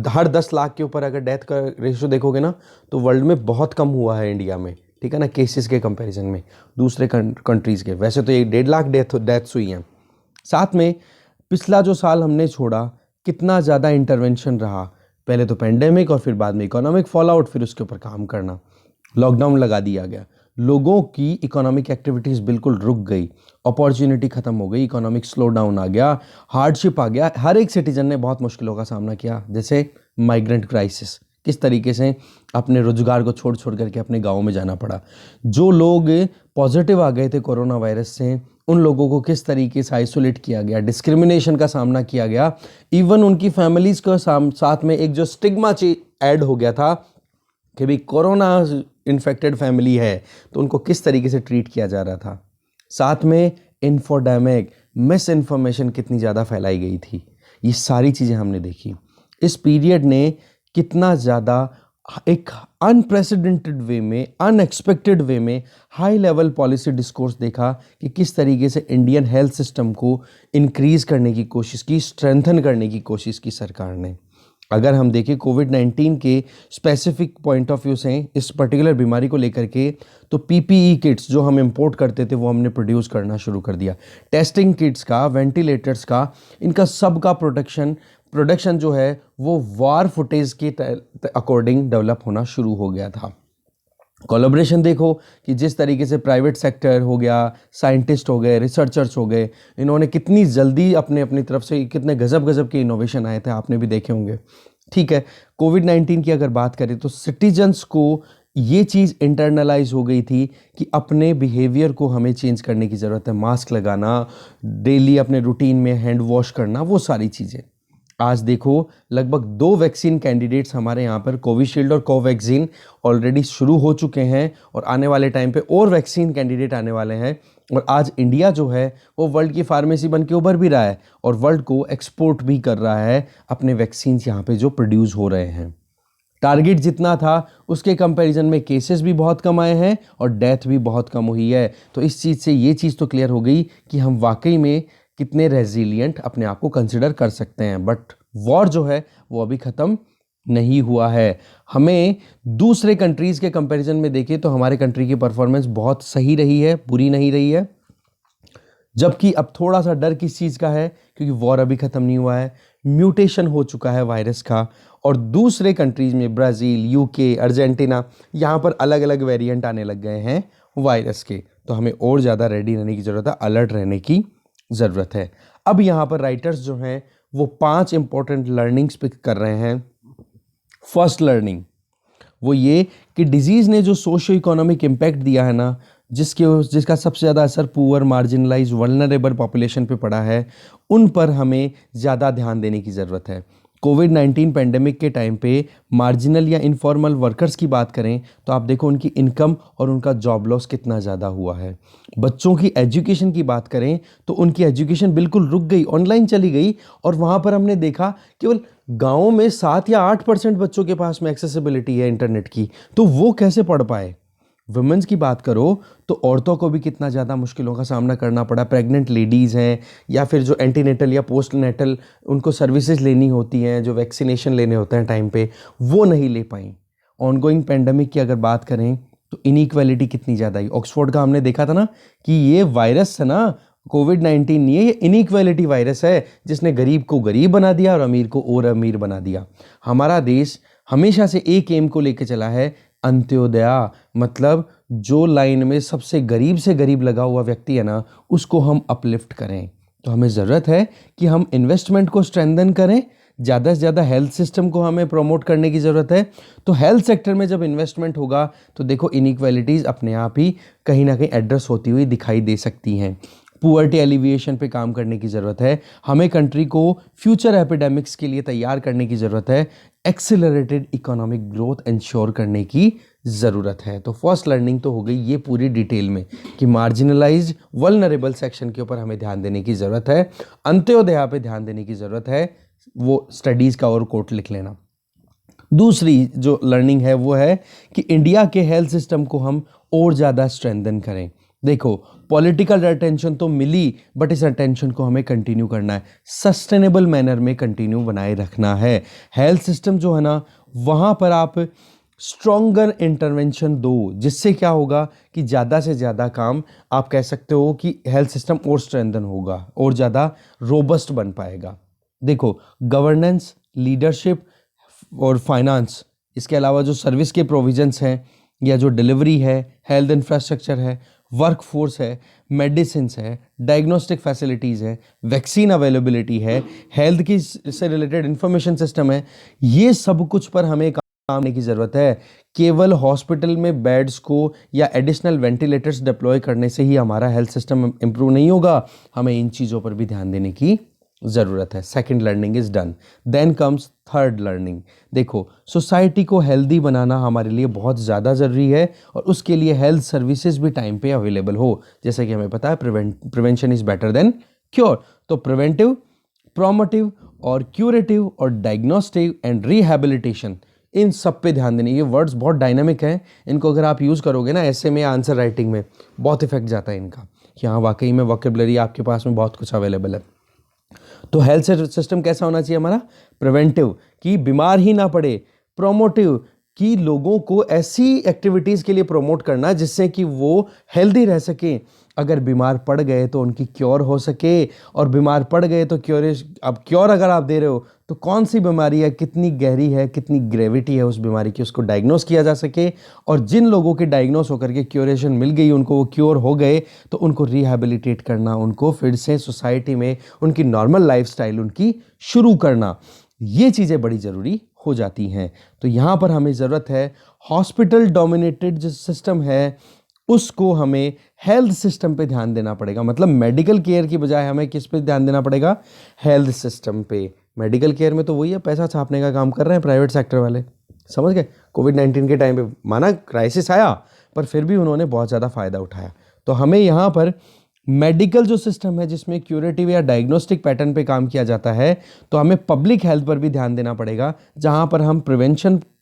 हर 10 लाख के ऊपर अगर डेथ का रेशो देखोगे ना तो वर्ल्ड में बहुत कम हुआ है इंडिया में, ठीक है ना, केसेस के कंपैरिजन में दूसरे कंट्रीज़ के। वैसे तो ये 1.5 लाख डेथ्स हुई हैं। साथ में पिछला जो साल हमने छोड़ा, कितना ज़्यादा इंटरवेंशन रहा, पहले तो पेंडेमिक और फिर बाद में इकोनॉमिक फॉल आउट, फिर उसके ऊपर काम करना, लॉकडाउन लगा दिया गया, लोगों की इकोनॉमिक एक्टिविटीज़ बिल्कुल रुक गई, अपॉर्चुनिटी ख़त्म हो गई, इकोनॉमिक स्लो डाउन आ गया, हार्डशिप आ गया, हर एक सिटीजन ने बहुत मुश्किलों का सामना किया। जैसे माइग्रेंट क्राइसिस, किस तरीके से अपने रोजगार को छोड़ छोड़ करके अपने गाँव में जाना पड़ा। जो लोग पॉजिटिव आ गए थे कोरोना वायरस से, उन लोगों को किस तरीके से आइसोलेट किया गया, डिस्क्रिमिनेशन का सामना किया गया, इवन उनकी फैमिलीज़ के साथ में एक जो स्टिग्मा ऐड हो गया था कि भाई कोरोना इन्फेक्टेड फैमिली है, तो उनको किस तरीके से ट्रीट किया जा रहा था। साथ में इन्फोडेमिक, मिस इन्फॉर्मेशन कितनी ज़्यादा फैलाई गई थी, ये सारी चीज़ें हमने देखी। इस पीरियड ने कितना ज़्यादा एक अनप्रेसिडेंटेड वे में, अनएक्सपेक्टेड वे में हाई लेवल पॉलिसी डिस्कोर्स देखा कि किस तरीके से इंडियन हेल्थ सिस्टम को इंक्रीज़ करने की कोशिश की, स्ट्रेंथन करने की कोशिश की सरकार ने। अगर हम देखें कोविड-19 के स्पेसिफिक पॉइंट ऑफ व्यू से इस पर्टिकुलर बीमारी को लेकर के, तो पीपीई किट्स जो हम इंपोर्ट करते थे वो हमने प्रोड्यूस करना शुरू कर दिया। टेस्टिंग किट्स का, वेंटिलेटर्स का, इनका सब का प्रोडक्शन जो है वो वार फुटेज के अकॉर्डिंग डेवलप होना शुरू हो गया था। कोलैबोरेशन देखो कि जिस तरीके से प्राइवेट सेक्टर हो गया, साइंटिस्ट हो गए, रिसर्चर्स हो गए, इन्होंने कितनी जल्दी अपनी तरफ से कितने गजब के इनोवेशन आए थे, आपने भी देखे होंगे। ठीक है, कोविड-19 की अगर बात करें तो सिटीजन्स को ये चीज़ इंटरनलाइज हो गई थी कि अपने बिहेवियर को हमें चेंज करने की ज़रूरत है। मास्क लगाना, डेली अपने रूटीन में हैंड वॉश करना, वो सारी चीज़ें। आज देखो लगभग 2 वैक्सीन कैंडिडेट्स हमारे यहाँ पर, कोविशील्ड और कोवैक्सीन, ऑलरेडी शुरू हो चुके हैं और आने वाले टाइम पे और वैक्सीन कैंडिडेट आने वाले हैं। और आज इंडिया जो है वो वर्ल्ड की फार्मेसी बन के उभर भी रहा है और वर्ल्ड को एक्सपोर्ट भी कर रहा है अपने वैक्सीन यहाँ पे जो प्रोड्यूस हो रहे हैं। टारगेट जितना था उसके कंपैरिजन में केसेस भी बहुत कम आए हैं और डेथ भी बहुत कम हुई है। तो इस चीज़ से ये चीज़ तो क्लियर हो गई कि हम वाकई में कितने रेजिलियंट अपने आप को कंसिडर कर सकते हैं। बट वॉर जो है वो अभी ख़त्म नहीं हुआ है। हमें दूसरे कंट्रीज़ के कंपैरिजन में देखें तो हमारे कंट्री की परफॉर्मेंस बहुत सही रही है, बुरी नहीं रही है। जबकि अब थोड़ा सा डर किस चीज़ का है, क्योंकि वॉर अभी ख़त्म नहीं हुआ है, म्यूटेशन हो चुका है वायरस का और दूसरे कंट्रीज़ में ब्राज़ील, यूके, अर्जेंटीना, यहाँ पर अलग अलग वेरिएंट आने लग गए हैं वायरस के। तो हमें और ज़्यादा रेडी रहने की ज़रूरत है, अलर्ट रहने की ज़रूरत है। अब यहाँ पर राइटर्स जो हैं वो 5 इंपॉर्टेंट लर्निंग्स पिक कर रहे हैं। फर्स्ट लर्निंग वो ये कि डिजीज़ ने जो सोशो इकोनॉमिक इम्पैक्ट दिया है ना, जिसका सबसे ज़्यादा असर पुअर, मार्जिनलाइज, वल्नरेबल पॉपुलेशन पे पड़ा है, उन पर हमें ज़्यादा ध्यान देने की ज़रूरत है। कोविड-19 पेंडेमिक के टाइम पे मार्जिनल या इनफॉर्मल वर्कर्स की बात करें तो आप देखो उनकी इनकम और उनका जॉब लॉस कितना ज़्यादा हुआ है। बच्चों की एजुकेशन की बात करें तो उनकी एजुकेशन बिल्कुल रुक गई, ऑनलाइन चली गई और वहाँ पर हमने देखा केवल गाँव में 7 या 8% बच्चों के पास में एक्सेसिबिलिटी है इंटरनेट की, तो वो कैसे पढ़ पाए। वुमेन्स की बात करो तो औरतों को भी कितना ज़्यादा मुश्किलों का सामना करना पड़ा। प्रेग्नेंट लेडीज़ हैं या फिर जो एंटीनेटल या पोस्ट नेटल उनको सर्विसेज लेनी होती हैं, जो वैक्सीनेशन लेने होते हैं टाइम पे, वो नहीं ले पाई। ऑनगोइंग पेंडेमिक की अगर बात करें तो इनइक्वालिटी कितनी ज़्यादा आई। ऑक्सफोर्ड का हमने देखा था ना कि ये वायरस है ना, कोविड-19 नहीं है, ये इनइक्वालिटी वायरस है जिसने गरीब को गरीब बना दिया और अमीर को और अमीर बना दिया। हमारा देश हमेशा से एक एम को लेकर चला है, अंत्योदया, मतलब जो लाइन में सबसे गरीब लगा हुआ व्यक्ति है ना, उसको हम अपलिफ्ट करें। तो हमें ज़रूरत है कि हम इन्वेस्टमेंट को स्ट्रेंथन करें, ज़्यादा से ज़्यादा हेल्थ सिस्टम को हमें प्रमोट करने की ज़रूरत है। तो हेल्थ सेक्टर में जब इन्वेस्टमेंट होगा तो देखो इनइक्वालिटीज़ अपने आप ही कहीं ना कहीं एड्रेस होती हुई दिखाई दे सकती हैं। पुअर्टी एलिविएशन पे काम करने की ज़रूरत है। हमें कंट्री को फ्यूचर एपिडेमिक्स के लिए तैयार करने की ज़रूरत है। एक्सेलरेटेड इकोनॉमिक ग्रोथ इंश्योर करने की ज़रूरत है। तो फर्स्ट लर्निंग तो हो गई ये पूरी डिटेल में कि मार्जिनलाइज्ड वल्नरेबल सेक्शन के ऊपर हमें ध्यान देने की ज़रूरत है, अंत्योदया पे ध्यान देने की ज़रूरत है। वो स्टडीज़ का और कोट लिख लेना। दूसरी जो लर्निंग है वो है कि इंडिया के हेल्थ सिस्टम को हम और ज़्यादा स्ट्रेंथन करें। देखो, पॉलिटिकल अटेंशन तो मिली, बट इस अटेंशन को हमें कंटिन्यू करना है, सस्टेनेबल मैनर में कंटिन्यू बनाए रखना है। हेल्थ सिस्टम जो है ना, वहाँ पर आप स्ट्रॉन्गर इंटरवेंशन दो, जिससे क्या होगा कि ज़्यादा से ज़्यादा काम, आप कह सकते हो कि हेल्थ सिस्टम और स्ट्रेंथन होगा और ज़्यादा रोबस्ट बन पाएगा। देखो, गवर्नेंस, लीडरशिप और फाइनेंस, इसके अलावा जो सर्विस के प्रोविजंस हैं या जो डिलीवरी है, हेल्थ इंफ्रास्ट्रक्चर है, वर्क फोर्स है, मेडिसिन है, डायग्नोस्टिक फैसिलिटीज़ है, वैक्सीन अवेलेबिलिटी है, हेल्थ की से रिलेटेड इंफॉर्मेशन सिस्टम है, ये सब कुछ पर हमें काम करने की ज़रूरत है। केवल हॉस्पिटल में बेड्स को या एडिशनल वेंटिलेटर्स डिप्लॉय करने से ही हमारा हेल्थ सिस्टम इंप्रूव नहीं होगा, हमें इन चीज़ों पर भी ध्यान देने की ज़रूरत है। Second learning is done, then comes third learning. देखो, सोसाइटी को हेल्दी बनाना हमारे लिए बहुत ज़्यादा ज़रूरी है, और उसके लिए हेल्थ सर्विसेज भी टाइम पे अवेलेबल हो। जैसे कि हमें पता है, prevention is better than cure. तो प्रिवेंटिव, प्रोमोटिव और क्यूरेटिव और डायग्नोस्टिक एंड रिहैबिलिटेशन, इन सब पे ध्यान देने। ये वर्ड्स बहुत डायनामिक हैं, इनको अगर आप यूज़ करोगे ना ऐसे में, आंसर राइटिंग में, बहुत इफेक्ट जाता है इनका, कि हाँ वाकई में वोकेबलरी आपके पास में बहुत कुछ अवेलेबल है। तो हेल्थ सिस्टम कैसा होना चाहिए हमारा? प्रिवेंटिव, कि बीमार ही ना पड़े। प्रोमोटिव, कि लोगों को ऐसी एक्टिविटीज़ के लिए प्रोमोट करना जिससे कि वो हेल्दी रह सकें, अगर बीमार पड़ गए तो उनकी क्योर हो सके, और बीमार पड़ गए तो अब क्योर अगर आप दे रहे हो तो कौन सी बीमारी है, कितनी गहरी है, कितनी ग्रेविटी है उस बीमारी की, उसको डायग्नोस किया जा सके। और जिन लोगों के डायग्नोस होकर के क्योरेशन मिल गई, उनको वो क्योर हो गए, तो उनको रिहैबिलिटेट करना, उनको फिर से सोसाइटी में उनकी नॉर्मल लाइफस्टाइल उनकी शुरू करना, ये चीज़ें बड़ी ज़रूरी हो जाती हैं। तो यहाँ पर हमें ज़रूरत है, हॉस्पिटल डोमिनेटेड जो सिस्टम है उसको हमें हेल्थ सिस्टम पे ध्यान देना पड़ेगा। मतलब मेडिकल केयर की बजाय हमें किस पे ध्यान देना पड़ेगा? हेल्थ सिस्टम पे। मेडिकल केयर में तो वही है, पैसा छापने का काम कर रहे हैं प्राइवेट सेक्टर वाले, समझ गए? कोविड-19 के टाइम पे माना क्राइसिस आया, पर फिर भी उन्होंने बहुत ज़्यादा फ़ायदा उठाया। तो हमें यहाँ पर मेडिकल जो सिस्टम है जिसमें क्यूरेटिव या डायग्नोस्टिक पैटर्न पे काम किया जाता है, तो हमें पब्लिक हेल्थ पर भी ध्यान देना पड़ेगा, जहाँ पर हम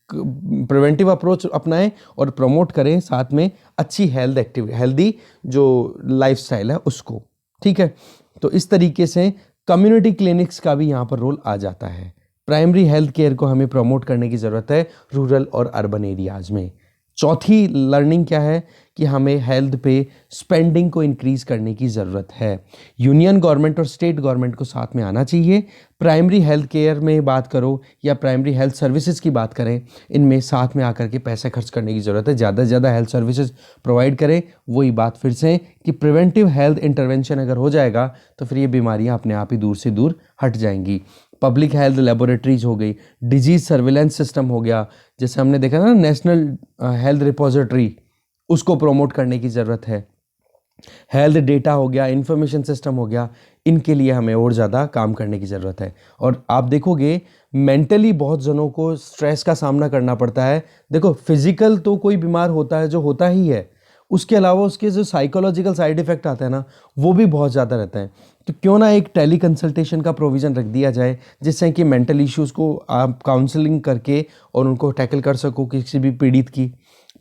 प्रिवेंटिव अप्रोच अपनाएं और प्रमोट करें, साथ में अच्छी हेल्दी जो लाइफस्टाइल है उसको। ठीक है, तो इस तरीके से कम्युनिटी क्लिनिक्स का भी यहाँ पर रोल आ जाता है। प्राइमरी हेल्थ केयर को हमें प्रमोट करने की ज़रूरत है रूरल और अर्बन एरियाज़ में। चौथी लर्निंग क्या है कि हमें हेल्थ पे स्पेंडिंग को इंक्रीज करने की ज़रूरत है। यूनियन गवर्नमेंट और स्टेट गवर्नमेंट को साथ में आना चाहिए। प्राइमरी हेल्थ केयर में बात करो या प्राइमरी हेल्थ सर्विसेज की बात करें, इनमें साथ में आकर के पैसे खर्च करने की ज़रूरत है, ज़्यादा से ज़्यादा हेल्थ सर्विसेज प्रोवाइड करें। वही बात फिर से कि प्रिवेंटिव हेल्थ इंटरवेंशन अगर हो जाएगा तो फिर ये बीमारियाँ अपने आप ही दूर से दूर हट जाएंगी। पब्लिक हेल्थ लेबोरेटरीज हो गई, डिजीज सर्विलेंस सिस्टम हो गया, जैसे हमने देखा ना नेशनल हेल्थ रिपोजिटरी, उसको प्रमोट करने की ज़रूरत है। हेल्थ डेटा हो गया, इंफॉर्मेशन सिस्टम हो गया, इनके लिए हमें और ज़्यादा काम करने की ज़रूरत है। और आप देखोगे मेंटली बहुत जनों को स्ट्रेस का सामना करना पड़ता है। देखो, फिजिकल तो कोई बीमार होता है जो होता ही है, उसके अलावा उसके जो साइकोलॉजिकल साइड इफ़ेक्ट आते हैं ना, वो भी बहुत ज़्यादा रहते हैं। तो क्यों ना एक टेली कंसल्टेशन का प्रोविज़न रख दिया जाए, जिससे कि मेंटल इश्यूज़ को आप काउंसलिंग करके और उनको टैकल कर सको किसी भी पीड़ित की।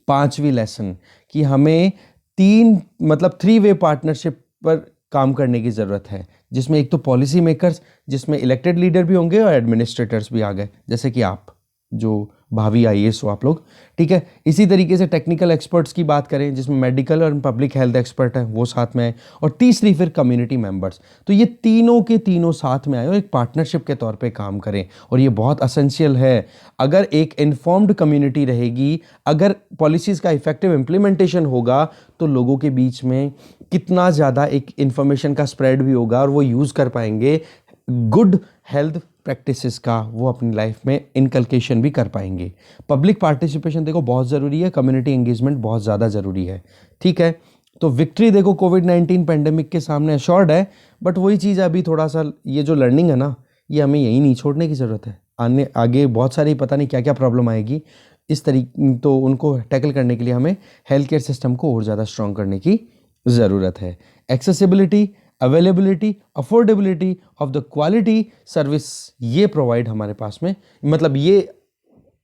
पांचवी लेसन कि हमें थ्री वे पार्टनरशिप पर काम करने की ज़रूरत है, जिसमें एक तो पॉलिसी मेकर्स, जिसमें इलेक्टेड लीडर भी होंगे और एडमिनिस्ट्रेटर्स भी आ गए, जैसे कि आप जो भावी आईएएस हो आप लोग। ठीक है, इसी तरीके से टेक्निकल एक्सपर्ट्स की बात करें, जिसमें मेडिकल और पब्लिक हेल्थ एक्सपर्ट हैं, वो साथ में आए। और तीसरी फिर कम्युनिटी मेंबर्स। तो ये तीनों के तीनों साथ में आए और एक पार्टनरशिप के तौर पे काम करें, और ये बहुत असेंशियल है। अगर एक इन्फॉर्म्ड कम्युनिटी रहेगी, अगर पॉलिसीज़ का इफेक्टिव इम्प्लीमेंटेशन होगा, तो लोगों के बीच में कितना ज़्यादा एक इन्फॉर्मेशन का स्प्रेड भी होगा और वो यूज़ कर पाएंगे, गुड हेल्थ प्रैक्टिसेस का वो अपनी लाइफ में इनकलकेशन भी कर पाएंगे। पब्लिक पार्टिसिपेशन देखो बहुत ज़रूरी है, कम्युनिटी एंगेजमेंट बहुत ज़्यादा ज़रूरी है। ठीक है, तो विक्ट्री देखो कोविड-19 पेंडेमिक के सामने अश्योर्ड है, बट वही चीज़ अभी थोड़ा सा ये जो लर्निंग है ना, ये हमें यही नहीं छोड़ने की ज़रूरत है। आगे बहुत सारी पता नहीं क्या क्या प्रॉब्लम आएगी, इस तरीके तो उनको टैकल करने के लिए हमें हेल्थ केयर सिस्टम को और ज़्यादा स्ट्रॉन्ग करने की ज़रूरत है। Accessibility, availability, affordability of the quality service, ये प्रोवाइड हमारे पास में, मतलब ये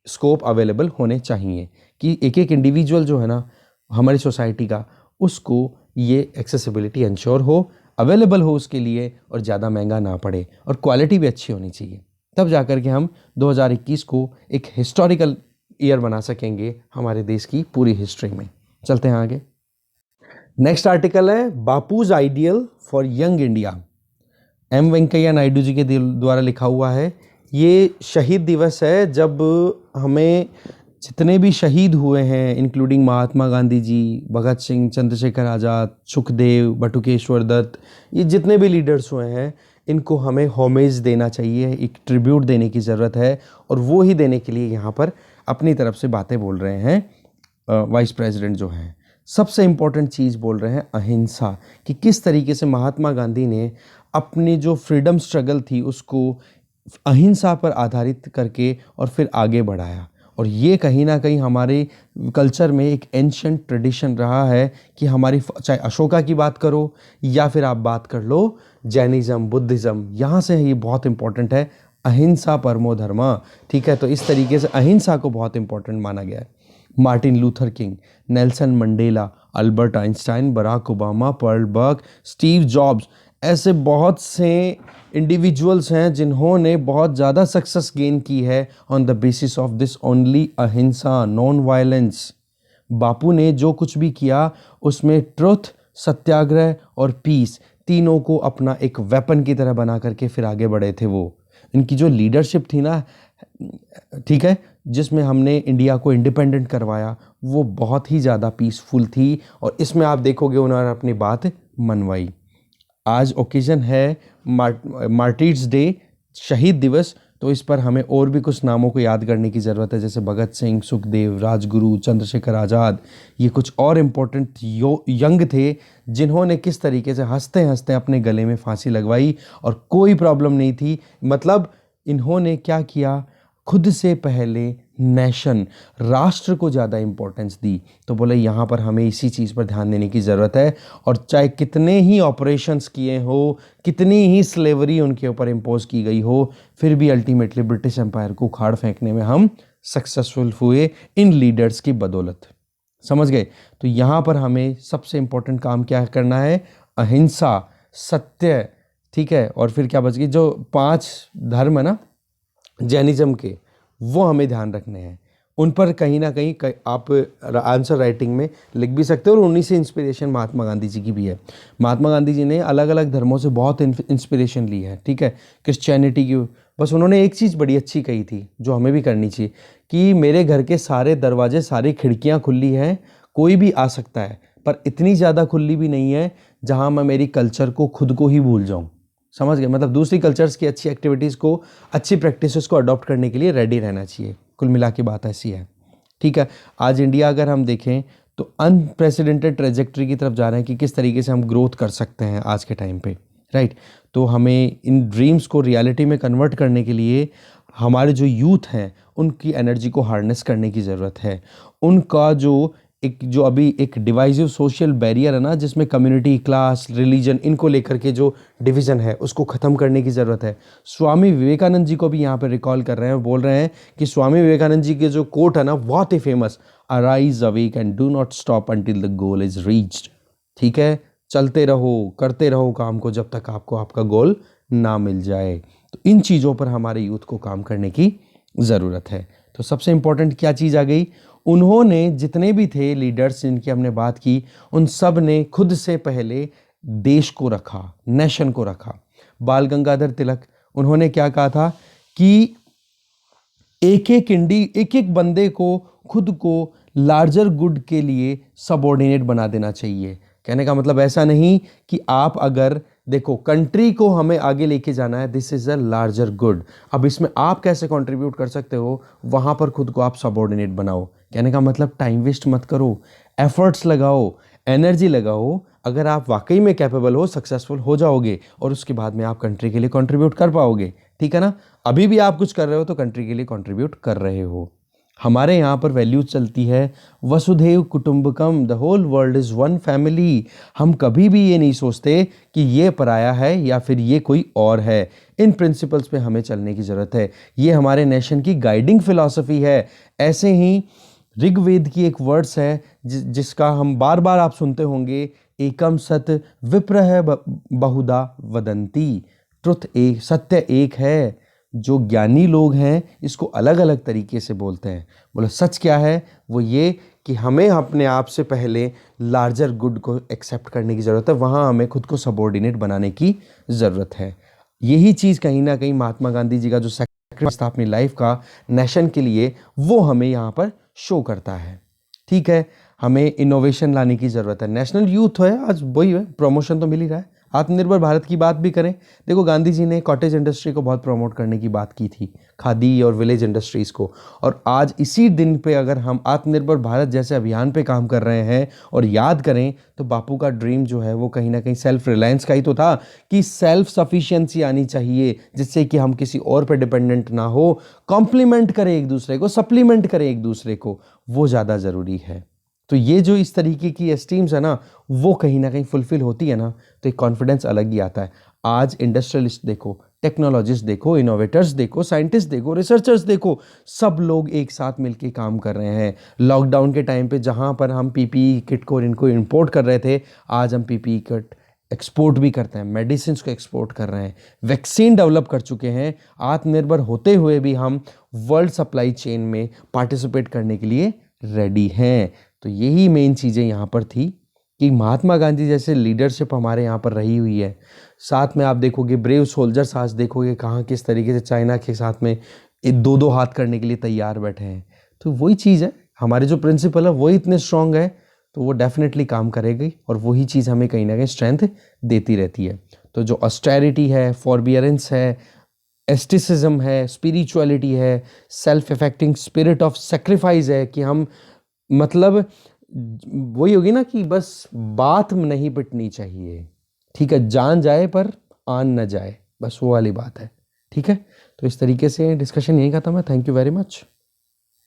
स्कोप अवेलेबल होने चाहिए कि एक एक इंडिविजुअल जो है ना हमारी सोसाइटी का, उसको ये एक्सेसिबिलिटी इंश्योर हो, अवेलेबल हो उसके लिए, और ज़्यादा महंगा ना पड़े, और क्वालिटी भी अच्छी होनी चाहिए। तब जा कर के हम 2021 को एक हिस्टोरिकल ईयर बना सकेंगे हमारे देश की पूरी हिस्ट्री में। चलते हैं आगे। नेक्स्ट आर्टिकल है Bapu's ideal for young India. M Venkaiah Naidu ji के द्वारा लिखा हुआ है। ये शहीद दिवस है जब हमें जितने भी शहीद हुए हैं, इंक्लूडिंग महात्मा गांधी जी, भगत सिंह, चंद्रशेखर आज़ाद, सुखदेव, बटुकेश्वर दत्त, ये जितने भी लीडर्स हुए हैं, इनको हमें होमेज देना चाहिए, एक ट्रिब्यूट देने की ज़रूरत है। और वो ही देने के लिए यहाँ पर अपनी तरफ से बातें बोल रहे हैं वाइस प्रेसिडेंट जो हैं। सबसे इम्पोर्टेंट चीज़ बोल रहे हैं अहिंसा, कि किस तरीके से महात्मा गांधी ने अपनी जो फ्रीडम स्ट्रगल थी उसको अहिंसा पर आधारित करके और फिर आगे बढ़ाया। और ये कहीं ना कहीं हमारे कल्चर में एक एंशिएंट ट्रेडिशन रहा है कि हमारी, चाहे अशोका की बात करो या फिर आप बात कर लो जैनिज़्म, बुद्धिज़्म, यहाँ से ये बहुत इंपॉर्टेंट है, अहिंसा परमो धर्मा। ठीक है, तो इस तरीके से अहिंसा को बहुत इंपॉर्टेंट माना गया है। Martin Luther King, Nelson Mandela, Albert Einstein, Barack Obama, Pearl Buck, Steve Jobs, ऐसे बहुत से इंडिविजुअल्स हैं जिन्होंने बहुत ज़्यादा सक्सेस गेन की है on the basis of this only अहिंसा, नॉन वायलेंस। बापू ने जो कुछ भी किया उसमें ट्रुथ, सत्याग्रह और पीस तीनों को अपना एक वेपन की तरह बना करके फिर आगे बढ़े थे वो। इनकी जो लीडरशिप थी ना, ठीक है, जिसमें हमने इंडिया को इंडिपेंडेंट करवाया, वो बहुत ही ज़्यादा पीसफुल थी। और इसमें आप देखोगे उन्होंने अपनी बात मनवाई। आज ओकेजन है मार्टिर्स डे, शहीद दिवस, तो इस पर हमें और भी कुछ नामों को याद करने की ज़रूरत है, जैसे भगत सिंह, सुखदेव, राजगुरु, चंद्रशेखर आज़ाद। ये कुछ और इम्पोर्टेंट यंग थे जिन्होंने किस तरीके से हंसते हंसते अपने गले में फांसी लगवाई और कोई प्रॉब्लम नहीं थी। मतलब इन्होंने क्या किया, खुद से पहले नेशन, राष्ट्र को ज़्यादा इम्पोर्टेंस दी। तो बोले यहाँ पर हमें इसी चीज़ पर ध्यान देने की ज़रूरत है। और चाहे कितने ही ऑपरेशंस किए हो, कितनी ही स्लेवरी उनके ऊपर इम्पोज की गई हो, फिर भी अल्टीमेटली ब्रिटिश एम्पायर को उखाड़ फेंकने में हम सक्सेसफुल हुए इन लीडर्स की बदौलत। समझ गए? तो यहाँ पर हमें सबसे इम्पोर्टेंट काम क्या करना है, अहिंसा, सत्य, ठीक है, और फिर क्या बच गई, जो 5 धर्म है ना जैनिज़्म के, वो हमें ध्यान रखने हैं। उन पर कहीं ना कहीं आप आंसर राइटिंग में लिख भी सकते हो। और उन्हीं से इंस्पिरेशन महात्मा गांधी जी की भी है। महात्मा गांधी जी ने अलग अलग धर्मों से बहुत इंस्पिरेशन ली है, ठीक है, क्रिश्चियनिटी की। बस उन्होंने एक चीज़ बड़ी अच्छी कही थी जो हमें भी करनी चाहिए, कि मेरे घर के सारे दरवाजे, सारी खिड़कियाँ खुली हैं, कोई भी आ सकता है, पर इतनी ज़्यादा खुली भी नहीं है जहाँ मैं मेरी कल्चर को, खुद को ही भूल जाऊँ। समझ गए? मतलब दूसरी कल्चर्स की अच्छी एक्टिविटीज़ को, अच्छी प्रैक्टिसेस को अडॉप्ट करने के लिए रेडी रहना चाहिए। कुल मिला के बात ऐसी है, ठीक है। आज इंडिया अगर हम देखें तो अनप्रेसिडेंटेड ट्रेजेक्ट्री की तरफ जा रहे हैं कि किस तरीके से हम ग्रोथ कर सकते हैं आज के टाइम पे, राइट। तो हमें इन ड्रीम्स को रियलिटी में कन्वर्ट करने के लिए हमारे जो यूथ हैं उनकी एनर्जी को हार्नेस करने की ज़रूरत है। उनका जो अभी एक डिवाइसिव सोशल बैरियर है ना, जिसमें कम्युनिटी, क्लास, रिलीजन, इनको लेकर के जो डिवीज़न है उसको ख़त्म करने की ज़रूरत है। स्वामी विवेकानंद जी को भी यहाँ पर रिकॉल कर रहे हैं। बोल रहे हैं कि स्वामी विवेकानंद जी के जो कोट है ना, बहुत ही famous, arise awake and do not stop until the goal is reached. ठीक है, चलते रहो, करते रहो काम को जब तक आपको आपका गोल ना मिल जाए। तो इन चीज़ों पर हमारे यूथ को काम करने की ज़रूरत है। तो सबसे इम्पोर्टेंट क्या चीज़ आ गई, उन्होंने जितने भी थे लीडर्स जिनकी हमने बात की, उन सब ने खुद से पहले देश को रखा, नेशन को रखा। बाल गंगाधर तिलक, उन्होंने क्या कहा था कि एक एक बंदे को, खुद को लार्जर गुड के लिए सबऑर्डिनेट बना देना चाहिए। कहने का मतलब ऐसा नहीं कि आप अगर देखो कंट्री को हमें आगे लेके जाना है, this is a larger good. अब इसमें आप कैसे कंट्रीब्यूट कर सकते हो, वहां पर खुद को आप सबऑर्डिनेट बनाओ। कहने का मतलब टाइम वेस्ट मत करो, एफर्ट्स लगाओ, एनर्जी लगाओ। अगर आप वाकई में कैपेबल हो, सक्सेसफुल हो जाओगे और उसके बाद में आप कंट्री के लिए कंट्रीब्यूट कर पाओगे। ठीक है ना? अभी भी आप कुछ कर रहे हो तो कंट्री के लिए कंट्रीब्यूट कर रहे हो। हमारे यहाँ पर वैल्यूज चलती है वसुधैव कुटुंबकम, the whole world is one family. हम कभी भी ये नहीं सोचते कि ये पराया है या फिर ये कोई और है। इन प्रिंसिपल्स पे हमें चलने की ज़रूरत है। ये हमारे नेशन की गाइडिंग फिलॉसफी है। ऐसे ही ऋग्वेद की एक वर्ड्स है जिसका हम बार बार आप सुनते होंगे एकम सत विप्रह बहुधा वदंती। ट्रुथ एक, सत्य एक है। जो ज्ञानी लोग हैं इसको अलग अलग तरीके से बोलते हैं। बोलो सच क्या है? वो ये कि हमें अपने आप से पहले लार्जर गुड को एक्सेप्ट करने की ज़रूरत है, वहाँ हमें खुद को सबॉर्डिनेट बनाने की ज़रूरत है। यही चीज़ कहीं ना कहीं महात्मा गांधी जी का जो सैक्रिफाइस था अपनी लाइफ का नेशन के लिए, वो हमें यहाँ पर शो करता है। ठीक है, हमें इनोवेशन लाने की ज़रूरत है। नेशनल यूथ है आज, वही है, प्रमोशन तो मिल ही रहा है। आत्मनिर्भर भारत की बात भी करें, देखो गांधी जी ने कॉटेज इंडस्ट्री को बहुत प्रमोट करने की बात की थी, खादी और विलेज इंडस्ट्रीज़ को। और आज इसी दिन पे अगर हम आत्मनिर्भर भारत जैसे अभियान पे काम कर रहे हैं और याद करें, तो बापू का ड्रीम जो है वो कहीं ना कहीं सेल्फ रिलायंस का ही तो था, कि सेल्फ सफिशिएंसी आनी चाहिए, जिससे कि हम किसी और पे डिपेंडेंट ना हो, कॉम्प्लीमेंट करें एक दूसरे को, सप्लीमेंट करें एक दूसरे को, वो ज़्यादा ज़रूरी है। तो ये जो इस तरीके की एस्टीम्स है ना, वो कहीं ना कहीं फुलफिल होती है ना, तो एक कॉन्फिडेंस अलग ही आता है। आज इंडस्ट्रियलिस्ट देखो, टेक्नोलॉजिस्ट देखो, इनोवेटर्स देखो, साइंटिस्ट देखो, रिसर्चर्स देखो, सब लोग एक साथ मिलकर काम कर रहे हैं। लॉकडाउन के टाइम पे जहाँ पर हम पीपीई किट को इनको इंपोर्ट कर रहे थे, आज हम पीपीई किट एक्सपोर्ट भी करते हैं, मेडिसिन को एक्सपोर्ट कर रहे हैं, वैक्सीन डेवलप कर चुके हैं। आत्मनिर्भर होते हुए भी हम वर्ल्ड सप्लाई चेन में पार्टिसिपेट करने के लिए रेडी हैं। तो यही मेन चीज़ें यहाँ पर थी कि महात्मा गांधी जैसे लीडरशिप हमारे यहाँ पर रही हुई है। साथ में आप देखोगे ब्रेव सोल्जर्स, आज देखोगे कहाँ किस तरीके से चाइना के साथ में दो दो हाथ करने के लिए तैयार बैठे हैं। तो वही चीज़ है, हमारे जो प्रिंसिपल है वही इतने स्ट्रांग है, तो वो डेफिनेटली काम करेगी और वही चीज़ हमें कहीं ना कहीं स्ट्रेंथ देती रहती है। तो जो ऑस्टेरिटी है, फॉरबियरेंस है, एस्टिसिज्म है, स्पिरिचुअलिटी है, self effecting spirit of sacrifice है, कि हम मतलब वही होगी ना कि बस बात नहीं पिटनी चाहिए, ठीक है, जान जाए पर आन न जाए, बस वो वाली बात है। ठीक है, तो इस तरीके से डिस्कशन यही खत्म है। Thank you very much.